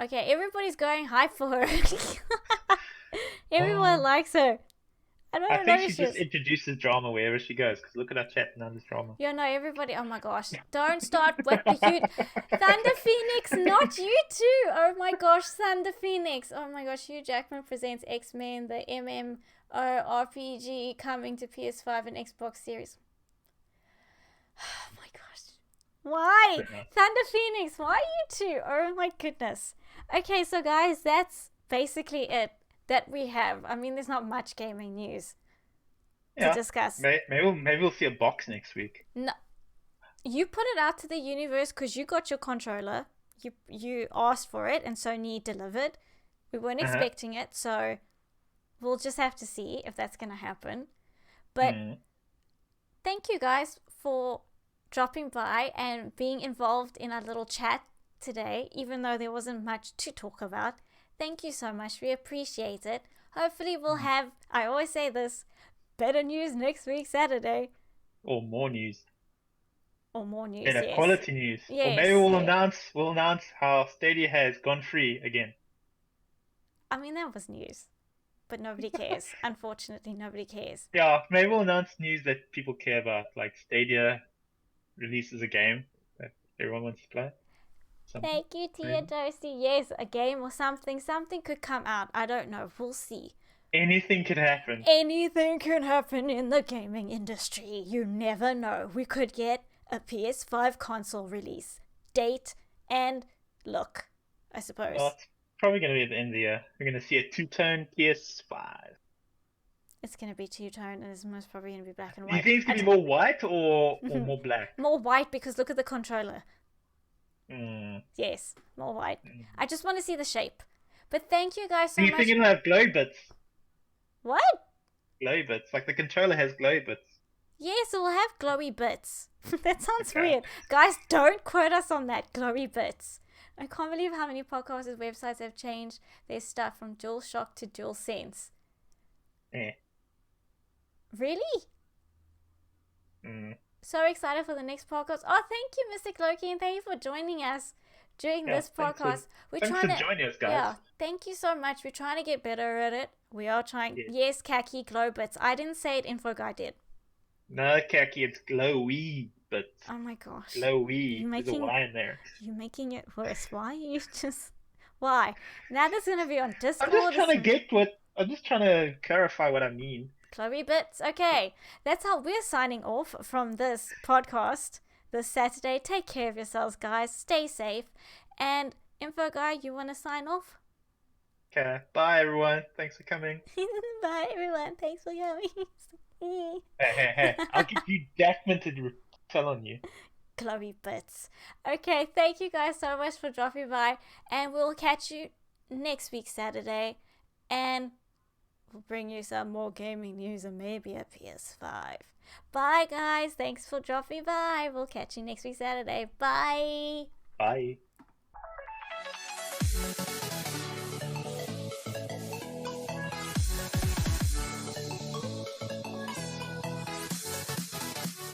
Okay, everybody's going hype for her. Everyone likes her. I don't know. I think she just introduces drama wherever she goes, because look at her chat and there's drama. Yeah, no, everybody. Oh my gosh. Don't start with the huge. Thunder Phoenix, not you too. Oh my gosh, Thunder Phoenix. Oh my gosh, Hugh Jackman presents X-Men, the MMORPG coming to PS5 and Xbox Series. Oh my gosh. Why? Thunder Phoenix, why you two? Oh my goodness. Okay, so guys, that's basically it that we have. I mean, there's not much gaming news to discuss. Maybe we'll see a box next week. No, you put it out to the universe because you got your controller. You asked for it, and Sony delivered. We weren't expecting it, so we'll just have to see if that's going to happen. But thank you guys for dropping by and being involved in our little chat today, even though there wasn't much to talk about. Thank you so much. We appreciate it. Hopefully we'll have, I always say this, better news next week, Saturday. Or more news. Or more news, Better yes. quality news. Yes, or maybe we'll announce how Stadia has gone free again. I mean, that was news. But nobody cares. Unfortunately, nobody cares. Yeah, maybe we'll announce news that people care about, like Stadia releases a game that everyone wants to play. Something. Thank you, Tia Dorsey. Yes, a game or something. Something could come out. I don't know. We'll see. Anything could happen. Anything can happen in the gaming industry. You never know. We could get a PS5 console release date and look, I suppose. Well, it's probably going to be at the end of the year. We're going to see a two-tone PS5. It's going to be two-tone, and it's most probably going to be black and Do you white. think it's going to be more white or more black? More white, because look at the controller. Mm. Yes, more white. I just want to see the shape. But thank you guys so Do you much. think it'll have glow bits? What? Glow bits. Like the controller has glow bits. Yes, it will have glowy bits. That sounds weird. Guys, don't quote us on that. Glowy bits. I can't believe how many podcasters' websites have changed their stuff from DualShock to DualSense. Eh. Really? Mm. So excited for the next podcast. Oh, thank you, Mr. Loki, and thank you for joining us during this podcast. Thanks for joining us, guys. Yeah, thank you so much. We're trying to get better at it. We are trying. Yes, khaki glow bits. I didn't say it. Info guy did. No, khaki, it's glowy bits. Oh my gosh. Glowy. There's a Y in there. You're making it worse. Why are you just... Why? Now this is going to be on Discord. I'm just trying to clarify what I mean. Chloe Bits. Okay. That's how we're signing off from this podcast this Saturday. Take care of yourselves, guys. Stay safe. And Info Guy, you want to sign off? Okay. Bye, everyone. Thanks for coming. Bye, everyone. Thanks for coming. Hey. I'll get you Jackman to tell on you. Chloe Bits. Okay. Thank you guys so much for dropping by. And we'll catch you next week, Saturday. And we'll bring you some more gaming news and maybe a PS5. Bye, guys. Thanks for dropping by. We'll catch you next week, Saturday. Bye. Bye.